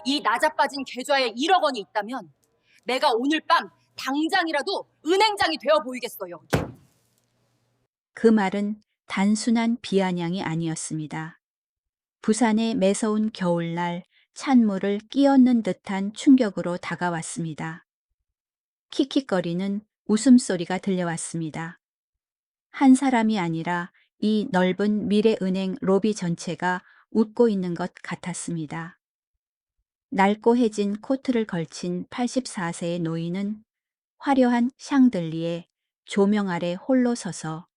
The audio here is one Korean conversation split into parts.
이 나자빠진 계좌에 1억 원이 있다면 내가 오늘 밤 당장이라도 은행장이 되어 보이겠어요. 그 말은 단순한 비아냥이 아니었습니다. 부산의 매서운 겨울날 찬물을 끼얹는 듯한 충격으로 다가왔습니다. 킥킥거리는 웃음소리가 들려왔습니다. 한 사람이 아니라 이 넓은 미래은행 로비 전체가 웃고 있는 것 같았습니다. 낡고해진 코트를 걸친 84세의 노인은 화려한 샹들리에 조명 아래 홀로 서서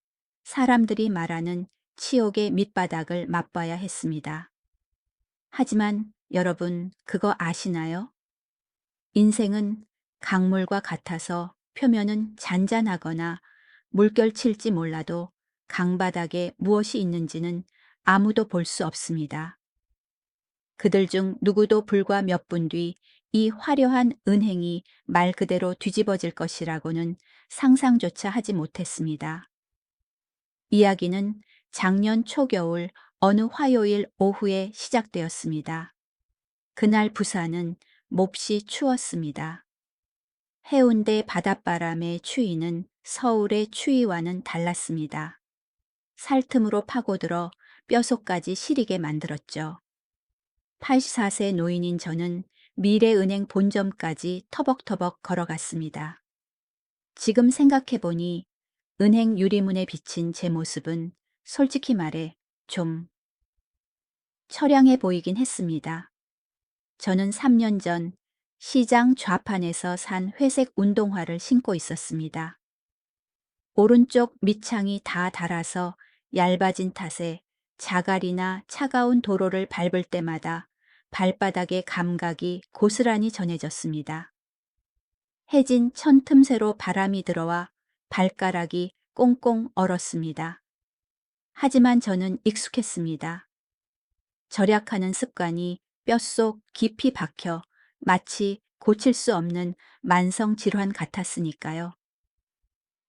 사람들이 말하는 치욕의 밑바닥을 맛봐야 했습니다. 하지만 여러분, 그거 아시나요? 인생은 강물과 같아서 표면은 잔잔하거나 물결칠지 몰라도 강바닥에 무엇이 있는지는 아무도 볼 수 없습니다. 그들 중 누구도 불과 몇 분 뒤 이 화려한 은행이 말 그대로 뒤집어질 것이라고는 상상조차 하지 못했습니다. 이야기는 작년 초겨울 어느 화요일 오후에 시작되었습니다. 그날 부산은 몹시 추웠습니다. 해운대 바닷바람의 추위는 서울의 추위와는 달랐습니다. 살틈으로 파고들어 뼛속까지 시리게 만들었죠. 84세 노인인 저는 미래은행 본점까지 터벅터벅 걸어갔습니다. 지금 생각해보니 은행 유리문에 비친 제 모습은 솔직히 말해 좀 처량해 보이긴 했습니다. 저는 3년 전 시장 좌판에서 산 회색 운동화를 신고 있었습니다. 오른쪽 밑창이 다 닳아서 얇아진 탓에 자갈이나 차가운 도로를 밟을 때마다 발바닥의 감각이 고스란히 전해졌습니다. 해진 천 틈새로 바람이 들어와 발가락이 꽁꽁 얼었습니다. 하지만 저는 익숙했습니다. 절약하는 습관이 뼛속 깊이 박혀 마치 고칠 수 없는 만성 질환 같았으니까요.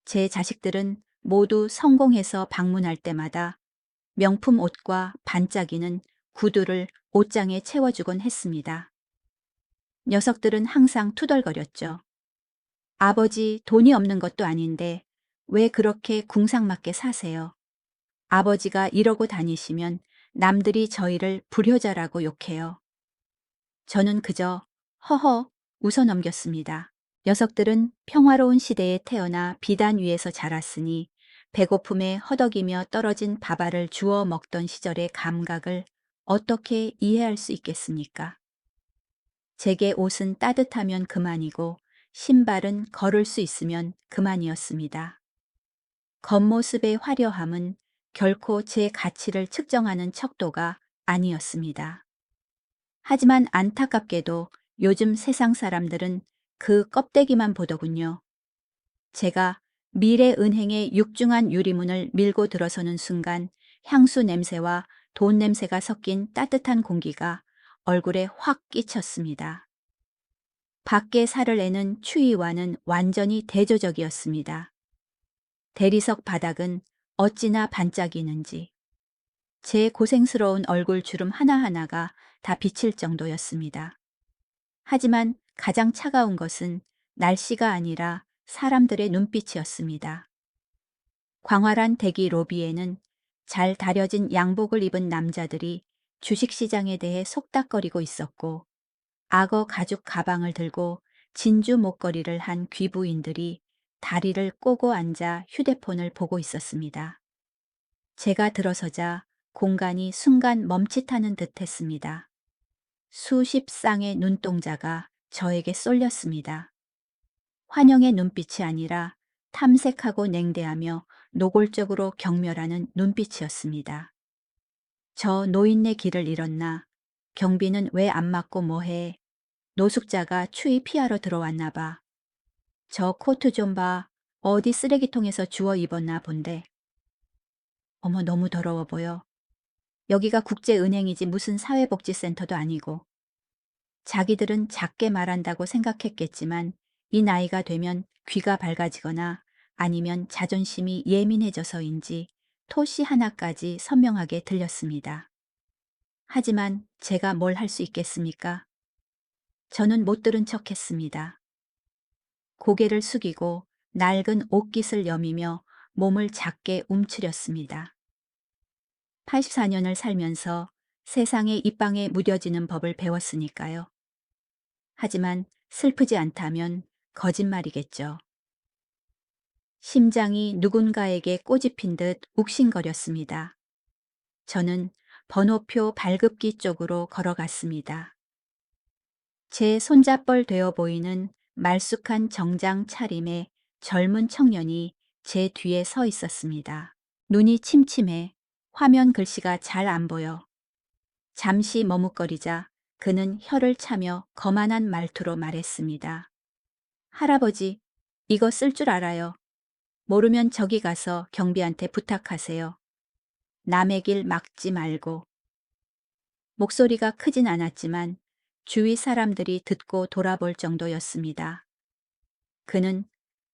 제 자식들은 모두 성공해서 방문할 때마다 명품 옷과 반짝이는 구두를 옷장에 채워주곤 했습니다. 녀석들은 항상 투덜거렸죠. 아버지 돈이 없는 것도 아닌데 왜 그렇게 궁상맞게 사세요? 아버지가 이러고 다니시면 남들이 저희를 불효자라고 욕해요. 저는 그저 허허 웃어 넘겼습니다. 녀석들은 평화로운 시대에 태어나 비단 위에서 자랐으니 배고픔에 허덕이며 떨어진 밥알을 주워 먹던 시절의 감각을 어떻게 이해할 수 있겠습니까? 제게 옷은 따뜻하면 그만이고 신발은 걸을 수 있으면 그만이었습니다. 겉모습의 화려함은 결코 제 가치를 측정하는 척도가 아니었습니다. 하지만 안타깝게도 요즘 세상 사람들은 그 껍데기만 보더군요. 제가 미래은행의 육중한 유리문을 밀고 들어서는 순간 향수 냄새와 돈 냄새가 섞인 따뜻한 공기가 얼굴에 확 끼쳤습니다. 밖에 살을 내는 추위와는 완전히 대조적이었습니다. 대리석 바닥은 어찌나 반짝이는지 제 고생스러운 얼굴 주름 하나하나가 다 비칠 정도였습니다. 하지만 가장 차가운 것은 날씨가 아니라 사람들의 눈빛이었습니다. 광활한 대기 로비에는 잘 다려진 양복을 입은 남자들이 주식시장에 대해 속닥거리고 있었고 악어 가죽 가방을 들고 진주 목걸이를 한 귀부인들이 다리를 꼬고 앉아 휴대폰을 보고 있었습니다. 제가 들어서자 공간이 순간 멈칫하는 듯 했습니다. 수십 쌍의 눈동자가 저에게 쏠렸습니다. 환영의 눈빛이 아니라 탐색하고 냉대하며 노골적으로 경멸하는 눈빛이었습니다. 저 노인네 길을 잃었나? 경비는 왜 안 맞고 뭐해? 노숙자가 추위 피하러 들어왔나 봐. 저 코트 좀 봐. 어디 쓰레기통에서 주워 입었나 본데. 어머, 너무 더러워 보여. 여기가 국제은행이지 무슨 사회복지센터도 아니고. 자기들은 작게 말한다고 생각했겠지만 이 나이가 되면 귀가 밝아지거나 아니면 자존심이 예민해져서인지 토시 하나까지 선명하게 들렸습니다. 하지만 제가 뭘 할 수 있겠습니까? 저는 못 들은 척했습니다. 고개를 숙이고 낡은 옷깃을 여미며 몸을 작게 움츠렸습니다. 84년을 살면서 세상의 입방에 무뎌지는 법을 배웠으니까요. 하지만 슬프지 않다면 거짓말이겠죠. 심장이 누군가에게 꼬집힌 듯 욱신거렸습니다. 저는 번호표 발급기 쪽으로 걸어갔습니다. 제 손잡벌 되어 보이는 말쑥한 정장 차림의 젊은 청년이 제 뒤에 서 있었습니다. 눈이 침침해 화면 글씨가 잘 안 보여. 잠시 머뭇거리자 그는 혀를 차며 거만한 말투로 말했습니다. 할아버지, 이거 쓸 줄 알아요. 모르면 저기 가서 경비한테 부탁하세요. 남의 길 막지 말고. 목소리가 크진 않았지만 주위 사람들이 듣고 돌아볼 정도였습니다. 그는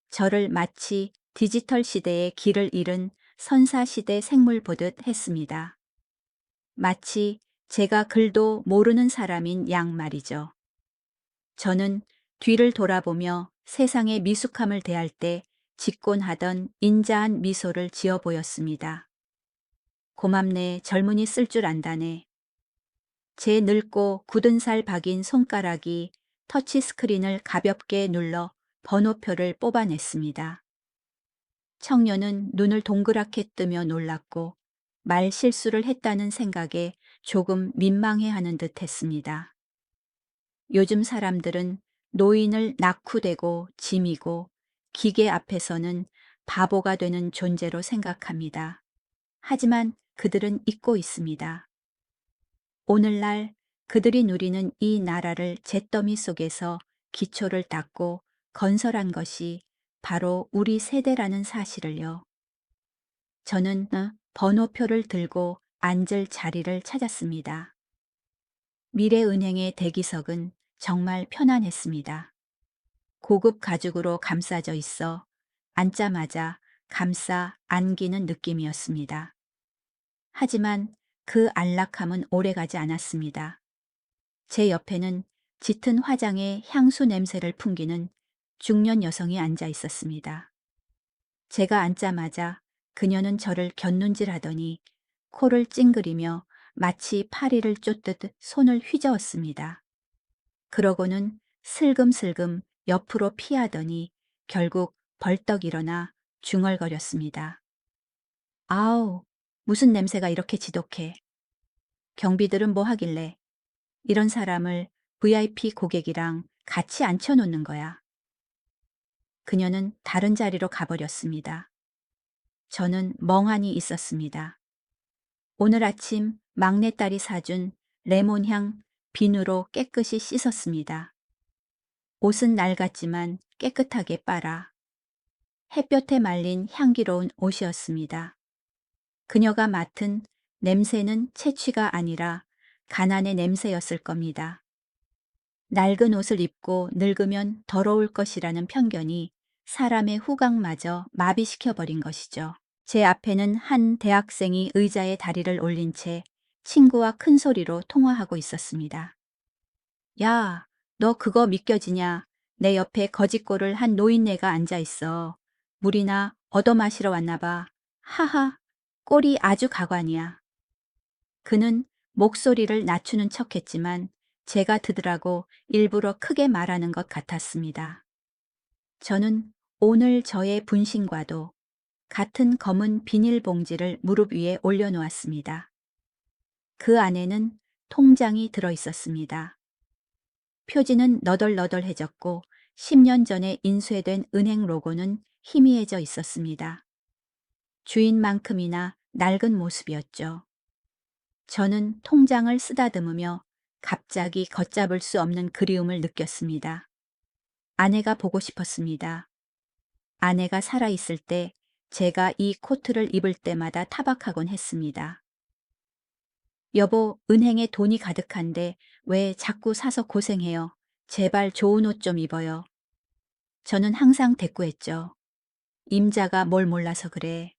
저를 마치 디지털 시대의 길을 잃은 선사시대 생물 보듯 했습니다. 마치 제가 글도 모르는 사람인 양 말이죠. 저는 뒤를 돌아보며 세상의 미숙함을 대할 때 짓곤하던 인자한 미소를 지어 보였습니다. 고맙네, 젊은이 쓸 줄 안다네. 제 늙고 굳은 살 박인 손가락이 터치스크린을 가볍게 눌러 번호표를 뽑아냈습니다. 청년은 눈을 동그랗게 뜨며 놀랐고 말 실수를 했다는 생각에 조금 민망해하는 듯 했습니다. 요즘 사람들은 노인을 낙후되고 짐이고 기계 앞에서는 바보가 되는 존재로 생각합니다. 하지만 그들은 잊고 있습니다. 오늘날 그들이 누리는 이 나라를 잿더미 속에서 기초를 닦고 건설한 것이 바로 우리 세대라는 사실을요. 저는 번호표를 들고 앉을 자리를 찾았습니다. 미래은행의 대기석은 정말 편안했습니다. 고급 가죽으로 감싸져 있어 앉자마자 감싸 안기는 느낌이었습니다. 하지만 그 안락함은 오래가지 않았습니다. 제 옆에는 짙은 화장의 향수 냄새를 풍기는 중년 여성이 앉아 있었습니다. 제가 앉자마자 그녀는 저를 곁눈질하더니 코를 찡그리며 마치 파리를 쫓듯 손을 휘저었습니다. 그러고는 슬금슬금 옆으로 피하더니 결국 벌떡 일어나 중얼거렸습니다. 아우, 무슨 냄새가 이렇게 지독해. 경비들은 뭐 하길래 이런 사람을 VIP 고객이랑 같이 앉혀놓는 거야. 그녀는 다른 자리로 가버렸습니다. 저는 멍하니 있었습니다. 오늘 아침 막내딸이 사준 레몬향 비누로 깨끗이 씻었습니다. 옷은 낡았지만 깨끗하게 빨아 햇볕에 말린 향기로운 옷이었습니다. 그녀가 맡은 냄새는 채취가 아니라 가난의 냄새였을 겁니다. 낡은 옷을 입고 늙으면 더러울 것이라는 편견이 사람의 후각마저 마비시켜버린 것이죠. 제 앞에는 한 대학생이 의자에 다리를 올린 채 친구와 큰 소리로 통화하고 있었습니다. 야, 너 그거 믿겨지냐? 내 옆에 거짓골을 한 노인네가 앉아 있어. 물이나 얻어 마시러 왔나 봐. 하하, 꼴이 아주 가관이야. 그는 목소리를 낮추는 척했지만 제가 듣으라고 일부러 크게 말하는 것 같았습니다. 저는 오늘 저의 분신과도 같은 검은 비닐봉지를 무릎 위에 올려놓았습니다. 그 안에는 통장이 들어 있었습니다. 표지는 너덜너덜해졌고 10년 전에 인쇄된 은행 로고는 희미해져 있었습니다. 주인만큼이나 낡은 모습이었죠. 저는 통장을 쓰다듬으며 갑자기 걷잡을 수 없는 그리움을 느꼈습니다. 아내가 보고 싶었습니다. 아내가 살아있을 때 제가 이 코트를 입을 때마다 타박하곤 했습니다. 여보, 은행에 돈이 가득한데 왜 자꾸 사서 고생해요? 제발 좋은 옷 좀 입어요. 저는 항상 대꾸했죠. 임자가 뭘 몰라서 그래.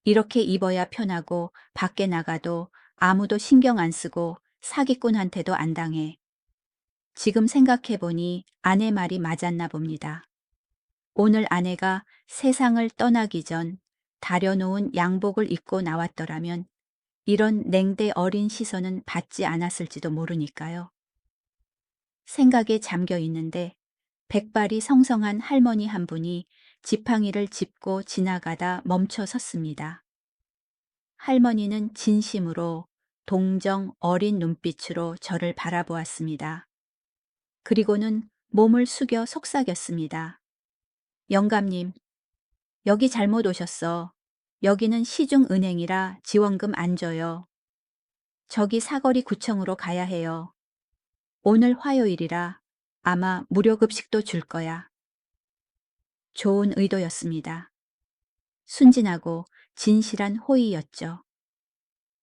이렇게 입어야 편하고 밖에 나가도 아무도 신경 안 쓰고 사기꾼한테도 안 당해. 지금 생각해보니 아내 말이 맞았나 봅니다. 오늘 아내가 세상을 떠나기 전 다려놓은 양복을 입고 나왔더라면 이런 냉대 어린 시선은 받지 않았을지도 모르니까요. 생각에 잠겨 있는데 백발이 성성한 할머니 한 분이 지팡이를 짚고 지나가다 멈춰 섰습니다. 할머니는 진심으로 동정 어린 눈빛으로 저를 바라보았습니다. 그리고는 몸을 숙여 속삭였습니다. 영감님, 여기 잘못 오셨어. 여기는 시중은행이라 지원금 안 줘요. 저기 사거리 구청으로 가야 해요. 오늘 화요일이라 아마 무료 급식도 줄 거야. 좋은 의도였습니다. 순진하고 진실한 호의였죠.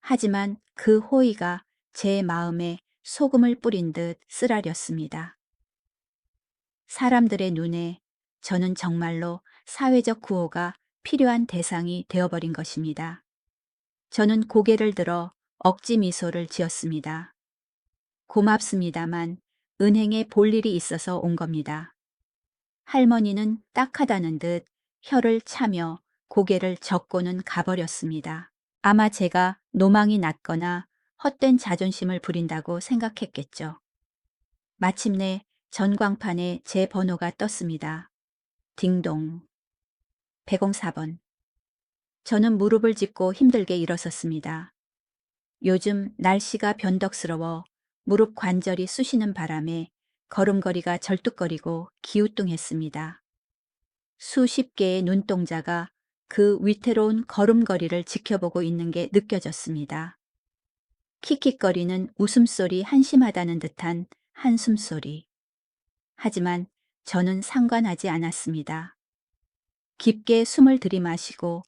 하지만 그 호의가 제 마음에 소금을 뿌린 듯 쓰라렸습니다. 사람들의 눈에 저는 정말로 사회적 구호가 필요한 대상이 되어버린 것입니다. 저는 고개를 들어 억지 미소를 지었습니다. 고맙습니다만 은행에 볼 일이 있어서 온 겁니다. 할머니는 딱하다는 듯 혀를 차며 고개를 젓고는 가버렸습니다. 아마 제가 노망이 났거나 헛된 자존심을 부린다고 생각했겠죠. 마침내 전광판에 제 번호가 떴습니다. 딩동. 104번. 저는 무릎을 짚고 힘들게 일어섰습니다. 요즘 날씨가 변덕스러워 무릎 관절이 쑤시는 바람에 걸음걸이가 절뚝거리고 기우뚱했습니다. 수십 개의 눈동자가 그 위태로운 걸음걸이를 지켜보고 있는 게 느껴졌습니다. 킥킥거리는 웃음소리 한심하다는 듯한 한숨소리. 하지만 저는 상관하지 않았습니다. 깊게 숨을 들이마시고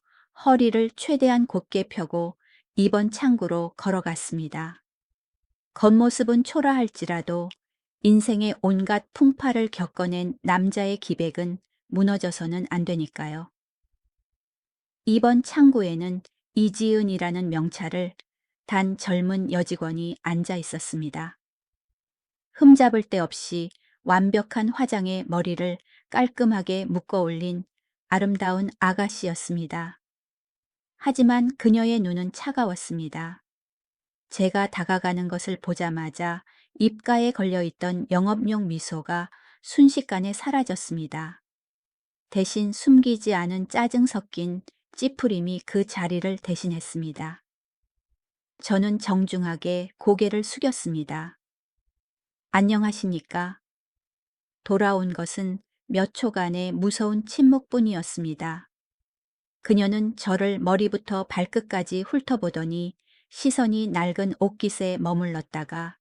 허리를 최대한 곧게 펴고 2번 창구로 걸어갔습니다. 겉모습은 초라할지라도 인생의 온갖 풍파를 겪어낸 남자의 기백은 무너져서는 안 되니까요. 2번 창구에는 이지은이라는 명찰을 단 젊은 여직원이 앉아 있었습니다. 흠잡을 데 없이 완벽한 화장에 머리를 깔끔하게 묶어 올린 아름다운 아가씨였습니다. 하지만 그녀의 눈은 차가웠습니다. 제가 다가가는 것을 보자마자 입가에 걸려있던 영업용 미소가 순식간에 사라졌습니다. 대신 숨기지 않은 짜증 섞인 찌푸림이 그 자리를 대신했습니다. 저는 정중하게 고개를 숙였습니다. 안녕하십니까? 돌아온 것은 몇 초간의 무서운 침묵뿐이었습니다. 그녀는 저를 머리부터 발끝까지 훑어보더니 시선이 낡은 옷깃에 머물렀다가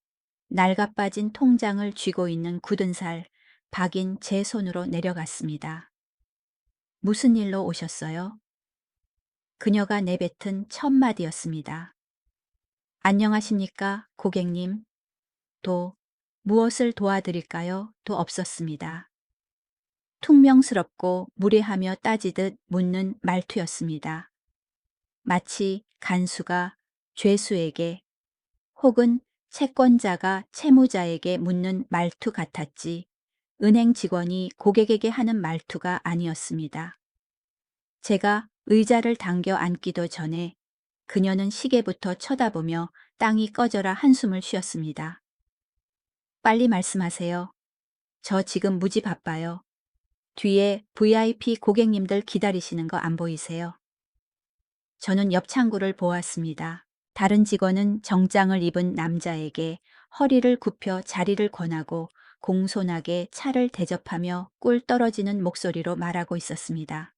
낡아빠진 통장을 쥐고 있는 굳은 살 박인 제 손으로 내려갔습니다. 무슨 일로 오셨어요? 그녀가 내뱉은 첫 마디였습니다. 안녕하십니까, 고객님. 무엇을 도와드릴까요? 도 없었습니다. 퉁명스럽고 무례하며 따지듯 묻는 말투였습니다. 마치 간수가 죄수에게 혹은 채권자가 채무자에게 묻는 말투 같았지 은행 직원이 고객에게 하는 말투가 아니었습니다. 제가 의자를 당겨 앉기도 전에 그녀는 시계부터 쳐다보며 땅이 꺼져라 한숨을 쉬었습니다. 빨리 말씀하세요. 저 지금 무지 바빠요. 뒤에 VIP 고객님들 기다리시는 거 안 보이세요? 저는 옆 창구를 보았습니다. 다른 직원은 정장을 입은 남자에게 허리를 굽혀 자리를 권하고 공손하게 차를 대접하며 꿀 떨어지는 목소리로 말하고 있었습니다.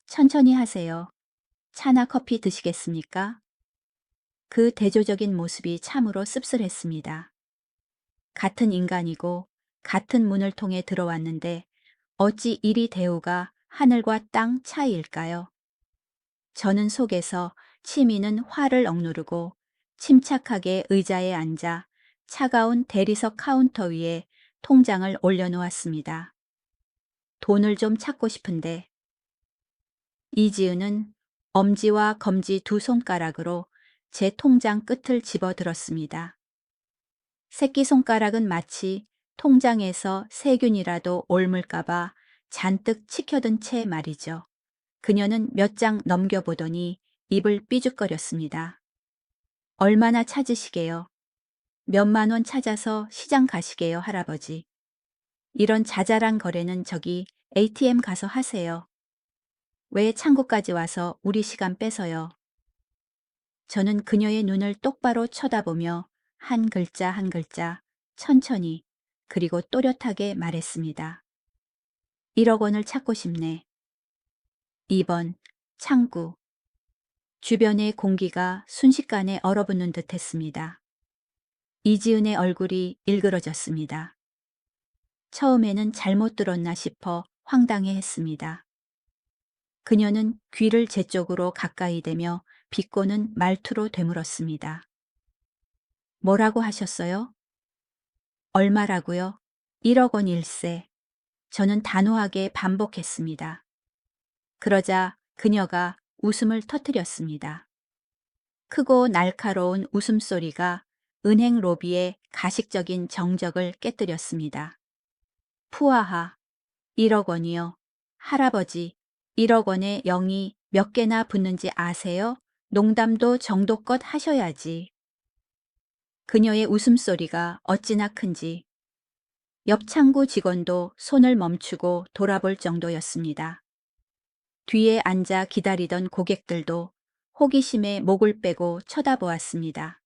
천천히 하세요. 차나 커피 드시겠습니까? 그 대조적인 모습이 참으로 씁쓸했습니다. 같은 인간이고 같은 문을 통해 들어왔는데 어찌 이리 대우가 하늘과 땅 차이일까요? 저는 속에서 치미는 화를 억누르고 침착하게 의자에 앉아 차가운 대리석 카운터 위에 통장을 올려놓았습니다. 돈을 좀 찾고 싶은데. 이지은은 엄지와 검지 두 손가락으로 제 통장 끝을 집어들었습니다. 새끼손가락은 마치 통장에서 세균이라도 옮을까봐 잔뜩 치켜든 채 말이죠. 그녀는 몇 장 넘겨보더니 입을 삐죽거렸습니다. 얼마나 찾으시게요? 몇만 원 찾아서 시장 가시게요, 할아버지. 이런 자잘한 거래는 저기 ATM 가서 하세요. 왜 창고까지 와서 우리 시간 뺏어요? 저는 그녀의 눈을 똑바로 쳐다보며 한 글자 한 글자 천천히 그리고 또렷하게 말했습니다. 1억 원을 찾고 싶네. 2번 창구. 주변의 공기가 순식간에 얼어붙는 듯 했습니다. 이지은의 얼굴이 일그러졌습니다. 처음에는 잘못 들었나 싶어 황당해 했습니다. 그녀는 귀를 제 쪽으로 가까이 대며 비꼬는 말투로 되물었습니다. 뭐라고 하셨어요? 얼마라고요? 1억 원 일세. 저는 단호하게 반복했습니다. 그러자 그녀가 웃음을 터뜨렸습니다. 크고 날카로운 웃음소리가 은행 로비의 가식적인 정적을 깨뜨렸습니다. 푸아하, 1억 원이요. 할아버지, 1억 원에 0이 몇 개나 붙는지 아세요? 농담도 정도껏 하셔야지. 그녀의 웃음소리가 어찌나 큰지 옆 창구 직원도 손을 멈추고 돌아볼 정도였습니다. 뒤에 앉아 기다리던 고객들도 호기심에 목을 빼고 쳐다보았습니다.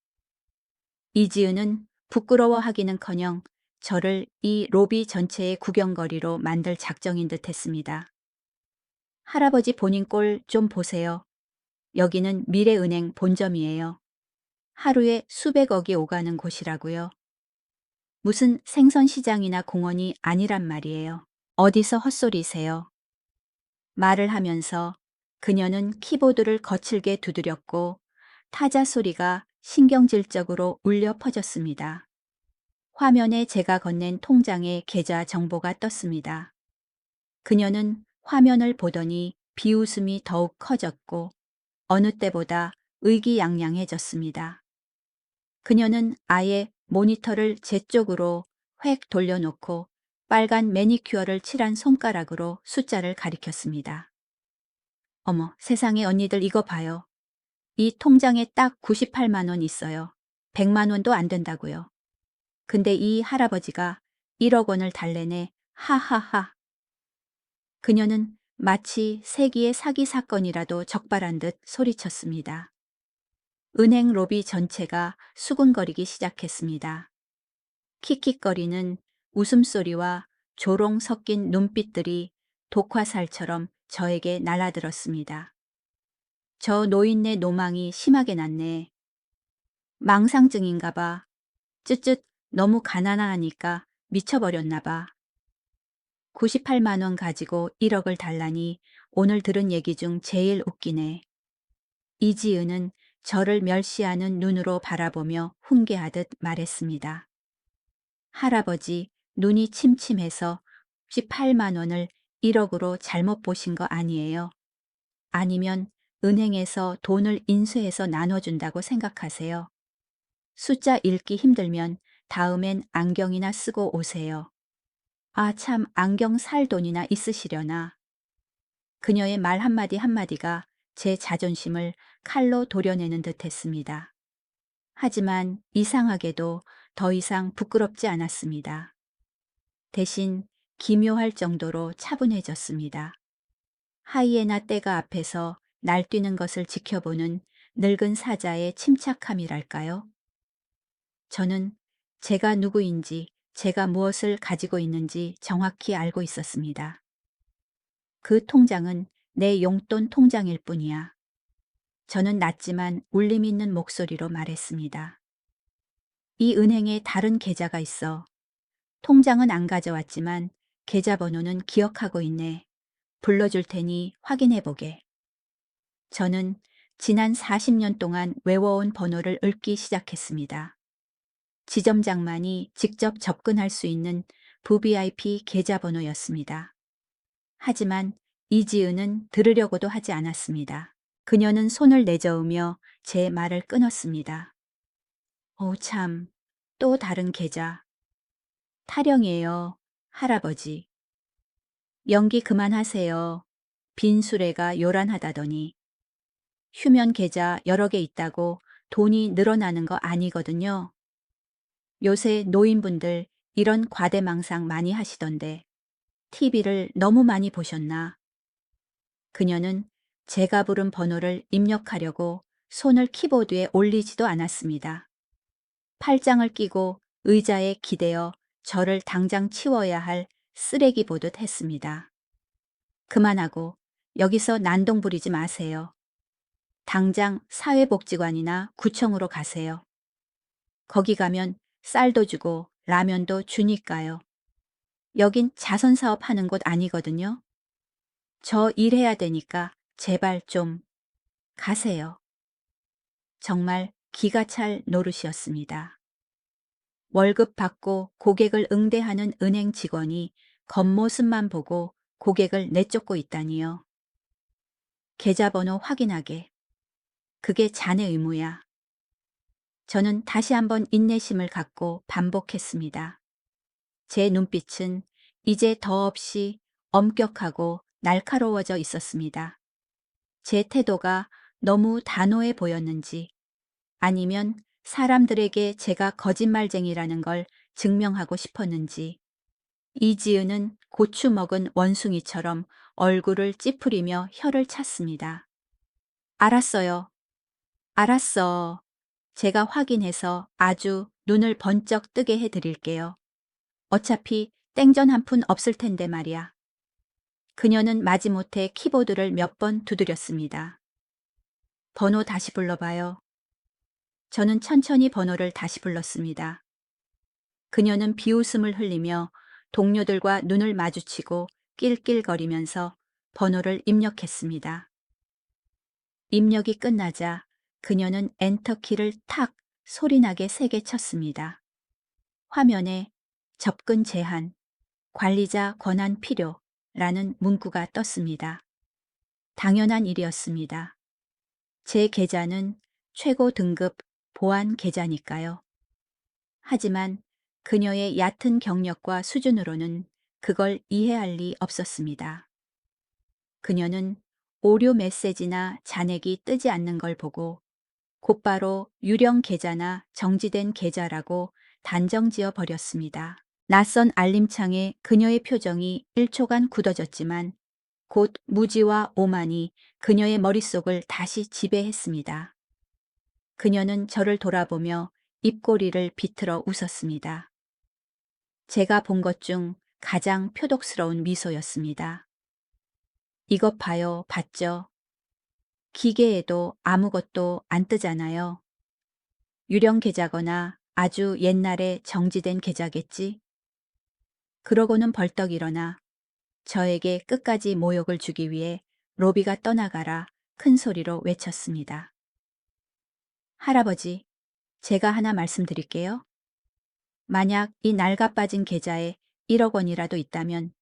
이지은은 부끄러워하기는커녕 저를 이 로비 전체의 구경거리로 만들 작정인 듯 했습니다. 할아버지 본인 꼴 좀 보세요. 여기는 미래은행 본점이에요. 하루에 수백억이 오가는 곳이라고요. 무슨 생선시장이나 공원이 아니란 말이에요. 어디서 헛소리세요? 말을 하면서 그녀는 키보드를 거칠게 두드렸고 타자 소리가 신경질적으로 울려 퍼졌습니다. 화면에 제가 건넨 통장의 계좌 정보가 떴습니다. 그녀는 화면을 보더니 비웃음이 더욱 커졌고 어느 때보다 의기양양해졌습니다. 그녀는 아예 모니터를 제 쪽으로 획 돌려놓고 빨간 매니큐어를 칠한 손가락으로 숫자를 가리켰습니다. 어머, 세상에 언니들 이거 봐요. 이 통장에 딱 98만 원 있어요. 100만 원도 안 된다고요. 근데 이 할아버지가 1억 원을 달래네. 하하하. 그녀는 마치 세기의 사기 사건이라도 적발한 듯 소리쳤습니다. 은행 로비 전체가 수군거리기 시작했습니다. 킥킥거리는 웃음소리와 조롱 섞인 눈빛들이 독화살처럼 저에게 날아들었습니다. 저 노인네 노망이 심하게 났네. 망상증인가 봐. 쯧쯧 너무 가난하니까 미쳐버렸나 봐. 98만 원 가지고 1억을 달라니 오늘 들은 얘기 중 제일 웃기네. 이지은은 저를 멸시하는 눈으로 바라보며 훈계하듯 말했습니다. 할아버지, 눈이 침침해서 18만 원을 1억으로 잘못 보신 거 아니에요? 아니면 은행에서 돈을 인수해서 나눠준다고 생각하세요? 숫자 읽기 힘들면 다음엔 안경이나 쓰고 오세요. 아, 참, 안경 살 돈이나 있으시려나. 그녀의 말 한마디 한마디가 제 자존심을 칼로 도려내는 듯 했습니다. 하지만 이상하게도 더 이상 부끄럽지 않았습니다. 대신 기묘할 정도로 차분해졌습니다. 하이에나 떼가 앞에서 날뛰는 것을 지켜보는 늙은 사자의 침착함이랄까요? 저는 제가 누구인지, 제가 무엇을 가지고 있는지 정확히 알고 있었습니다. 그 통장은 내 용돈 통장일 뿐이야. 저는 낮지만 울림 있는 목소리로 말했습니다. 이 은행에 다른 계좌가 있어. 통장은 안 가져왔지만 계좌번호는 기억하고 있네. 불러줄 테니 확인해보게. 저는 지난 40년 동안 외워온 번호를 읊기 시작했습니다. 지점장만이 직접 접근할 수 있는 VVIP 계좌번호였습니다. 하지만 이지은은 들으려고도 하지 않았습니다. 그녀는 손을 내저으며 제 말을 끊었습니다. 참, 또 다른 계좌. 타령이에요, 할아버지. 연기 그만하세요. 빈 수레가 요란하다더니. 휴면 계좌 여러 개 있다고 돈이 늘어나는 거 아니거든요. 요새 노인분들 이런 과대망상 많이 하시던데 TV를 너무 많이 보셨나? 그녀는 제가 부른 번호를 입력하려고 손을 키보드에 올리지도 않았습니다. 팔짱을 끼고 의자에 기대어 저를 당장 치워야 할 쓰레기 보듯 했습니다. 그만하고 여기서 난동 부리지 마세요. 당장 사회복지관이나 구청으로 가세요. 거기 가면 쌀도 주고 라면도 주니까요. 여긴 자선사업 하는 곳 아니거든요. 저 일해야 되니까 제발 좀 가세요. 정말 기가 찰 노릇이었습니다. 월급 받고 고객을 응대하는 은행 직원이 겉모습만 보고 고객을 내쫓고 있다니요. 계좌번호 확인하게. 그게 자네 의무야. 저는 다시 한번 인내심을 갖고 반복했습니다. 제 눈빛은 이제 더없이 엄격하고 날카로워져 있었습니다. 제 태도가 너무 단호해 보였는지 아니면 사람들에게 제가 거짓말쟁이라는 걸 증명하고 싶었는지 이지은은 고추 먹은 원숭이처럼 얼굴을 찌푸리며 혀를 찼습니다. 알았어요. 알았어. 제가 확인해서 아주 눈을 번쩍 뜨게 해드릴게요. 어차피 땡전 한 푼 없을 텐데 말이야. 그녀는 마지못해 키보드를 몇 번 두드렸습니다. 번호 다시 불러봐요. 저는 천천히 번호를 다시 불렀습니다. 그녀는 비웃음을 흘리며 동료들과 눈을 마주치고 낄낄거리면서 번호를 입력했습니다. 입력이 끝나자 그녀는 엔터키를 탁 소리나게 세게 쳤습니다. 화면에 접근 제한, 관리자 권한 필요라는 문구가 떴습니다. 당연한 일이었습니다. 제 계좌는 최고 등급 보안 계좌니까요. 하지만 그녀의 얕은 경력과 수준으로는 그걸 이해할 리 없었습니다. 그녀는 오류 메시지나 잔액이 뜨지 않는 걸 보고 곧바로 유령 계좌나 정지된 계좌라고 단정지어 버렸습니다. 낯선 알림창에 그녀의 표정이 1초간 굳어졌지만 곧 무지와 오만이 그녀의 머릿속을 다시 지배했습니다. 그녀는 저를 돌아보며 입꼬리를 비틀어 웃었습니다. 제가 본 것 중 가장 표독스러운 미소였습니다. 이것 봐요, 봤죠? 기계에도 아무것도 안 뜨잖아요. 유령 계좌거나 아주 옛날에 정지된 계좌겠지? 그러고는 벌떡 일어나 저에게 끝까지 모욕을 주기 위해 로비가 떠나가라 큰 소리로 외쳤습니다. 할아버지, 제가 하나 말씀드릴게요. 만약 이 낡아빠진 계좌에 1억 원이라도 있다면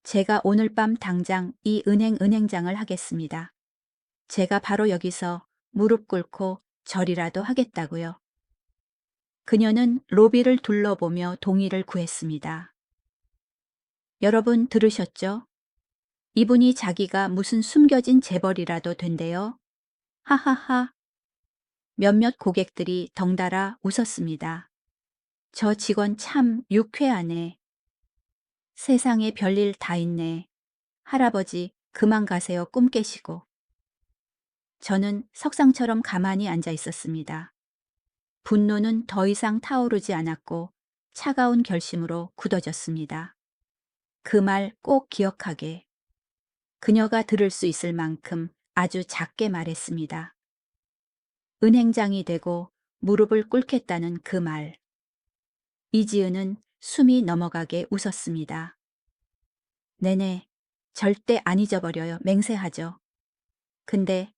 제가 오늘 밤 당장 이 은행장을 하겠습니다. 제가 바로 여기서 무릎 꿇고 절이라도 하겠다고요. 그녀는 로비를 둘러보며 동의를 구했습니다. 여러분 들으셨죠? 이분이 자기가 무슨 숨겨진 재벌이라도 된대요. 하하하. 몇몇 고객들이 덩달아 웃었습니다. 저 직원 참 유쾌하네. 세상에 별일 다 있네. 할아버지 그만 가세요, 꿈 깨시고. 저는 석상처럼 가만히 앉아 있었습니다. 분노는 더 이상 타오르지 않았고 차가운 결심으로 굳어졌습니다. 그 말 꼭 기억하게. 그녀가 들을 수 있을 만큼 아주 작게 말했습니다. 은행장이 되고 무릎을 꿇겠다는 그 말. 이지은은 숨이 넘어가게 웃었습니다. 네네, 절대 안 잊어버려요. 맹세하죠. 근데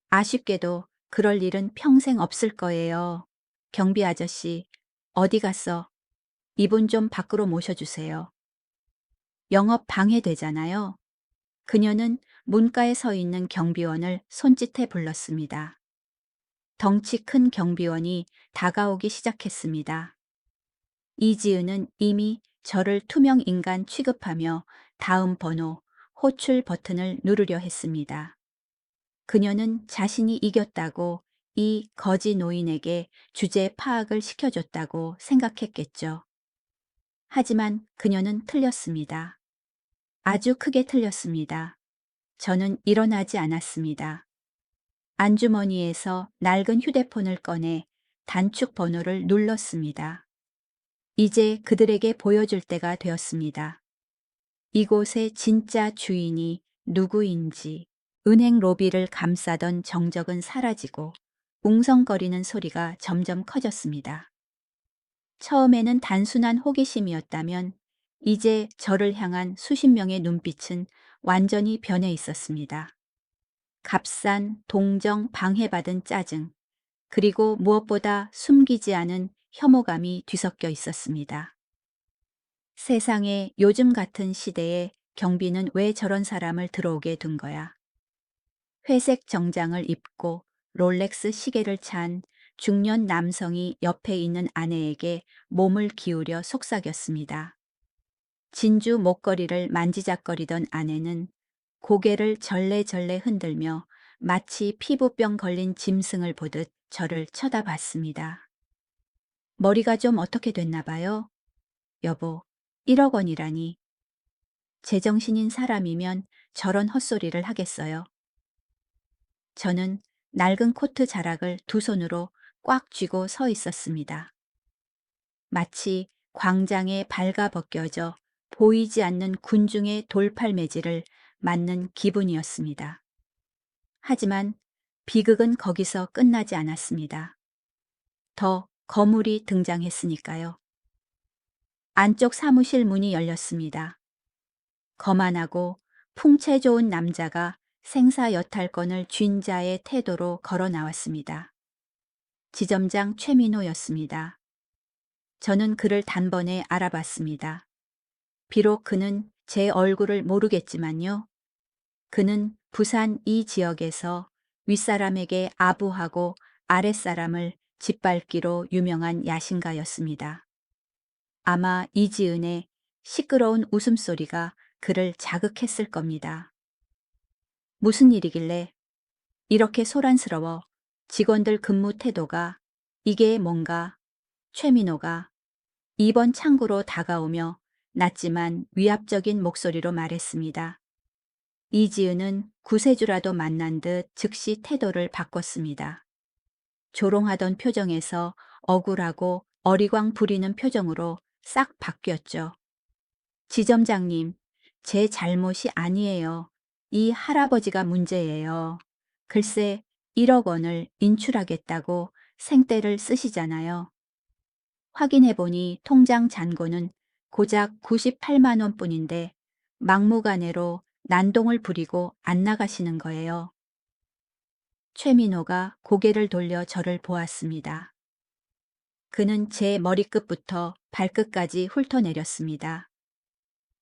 아쉽게도 그럴 일은 평생 없을 거예요. 경비 아저씨, 어디 갔어? 이분 좀 밖으로 모셔주세요. 영업 방해되잖아요. 그녀는 문가에 서 있는 경비원을 손짓해 불렀습니다. 덩치 큰 경비원이 다가오기 시작했습니다. 이지은은 이미 저를 투명 인간 취급하며 다음 번호 호출 버튼을 누르려 했습니다. 그녀는 자신이 이겼다고 이 거지 노인에게 주제 파악을 시켜줬다고 생각했겠죠. 하지만 그녀는 틀렸습니다. 아주 크게 틀렸습니다. 저는 일어나지 않았습니다. 안주머니에서 낡은 휴대폰을 꺼내 단축 번호를 눌렀습니다. 이제 그들에게 보여줄 때가 되었습니다. 이곳의 진짜 주인이 누구인지. 은행 로비를 감싸던 정적은 사라지고 웅성거리는 소리가 점점 커졌습니다. 처음에는 단순한 호기심이었다면 이제 저를 향한 수십 명의 눈빛은 완전히 변해 있었습니다. 값싼 동정 방해받은 짜증, 그리고 무엇보다 숨기지 않은 혐오감이 뒤섞여 있었습니다. 세상에 요즘 같은 시대에 경비는 왜 저런 사람을 들어오게 둔 거야? 회색 정장을 입고 롤렉스 시계를 찬 중년 남성이 옆에 있는 아내에게 몸을 기울여 속삭였습니다. 진주 목걸이를 만지작거리던 아내는 고개를 절레절레 흔들며 마치 피부병 걸린 짐승을 보듯 저를 쳐다봤습니다. 머리가 좀 어떻게 됐나 봐요? 여보, 1억 원이라니. 제정신인 사람이면 저런 헛소리를 하겠어요. 저는 낡은 코트 자락을 두 손으로 꽉 쥐고 서 있었습니다. 마치 광장에 발가벗겨져 보이지 않는 군중의 돌팔매질을 맞는 기분이었습니다. 하지만 비극은 거기서 끝나지 않았습니다. 더 거물이 등장했으니까요. 안쪽 사무실 문이 열렸습니다. 거만하고 풍채 좋은 남자가 생사여탈권을 쥔 자의 태도로 걸어 나왔습니다. 지점장 최민호였습니다. 저는 그를 단번에 알아봤습니다. 비록 그는 제 얼굴을 모르겠지만요. 그는 부산 이 지역에서 윗사람에게 아부하고 아랫사람을 짓밟기로 유명한 야신가였습니다. 아마 이지은의 시끄러운 웃음소리가 그를 자극했을 겁니다. 무슨 일이길래 이렇게 소란스러워? 직원들 근무 태도가 이게 뭔가? 최민호가 2번 창구로 다가오며 낮지만 위압적인 목소리로 말했습니다. 이지은은 구세주라도 만난 듯 즉시 태도를 바꿨습니다. 조롱하던 표정에서 억울하고 어리광 부리는 표정으로 싹 바뀌었죠. 지점장님, 제 잘못이 아니에요. 이 할아버지가 문제예요. 글쎄 1억 원을 인출하겠다고 생떼를 쓰시잖아요. 확인해보니 통장 잔고는 고작 98만 원뿐인데 막무가내로 난동을 부리고 안 나가시는 거예요. 최민호가 고개를 돌려 저를 보았습니다. 그는 제 머리끝부터 발끝까지 훑어내렸습니다.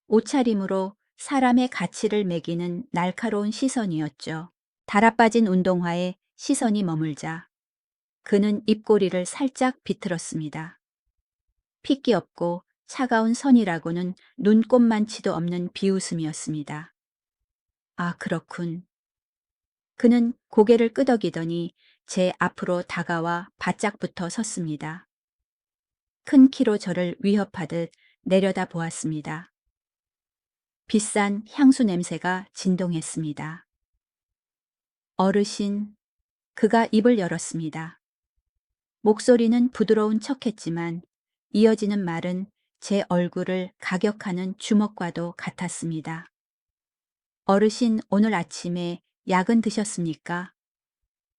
옷차림으로 사람의 가치를 매기는 날카로운 시선이었죠. 달아빠진 운동화에 시선이 머물자 그는 입꼬리를 살짝 비틀었습니다. 핏기 없고 차가운 선이라고는 눈꼽만치도 없는 비웃음이었습니다. 아, 그렇군. 그는 고개를 끄덕이더니 제 앞으로 다가와 바짝붙어 섰습니다. 큰 키로 저를 위협하듯 내려다 보았습니다. 비싼 향수 냄새가 진동했습니다. 어르신, 그가 입을 열었습니다. 목소리는 부드러운 척했지만 이어지는 말은 제 얼굴을 가격하는 주먹과도 같았습니다. 어르신, 오늘 아침에 약은 드셨습니까?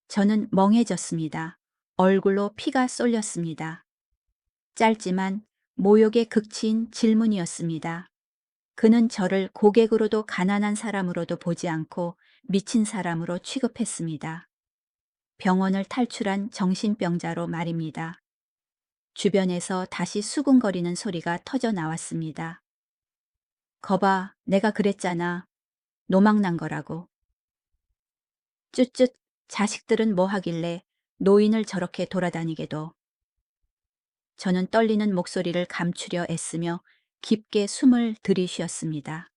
저는 멍해졌습니다. 얼굴로 피가 쏠렸습니다. 짧지만 모욕의 극치인 질문이었습니다. 그는 저를 고객으로도 가난한 사람으로도 보지 않고 미친 사람으로 취급했습니다. 병원을 탈출한 정신병자로 말입니다. 주변에서 다시 수군거리는 소리가 터져 나왔습니다. 거봐, 내가 그랬잖아. 노망난 거라고. 쯧쯧, 자식들은 뭐 하길래 노인을 저렇게 돌아다니게도. 저는 떨리는 목소리를 감추려 애쓰며 깊게 숨을 들이쉬었습니다.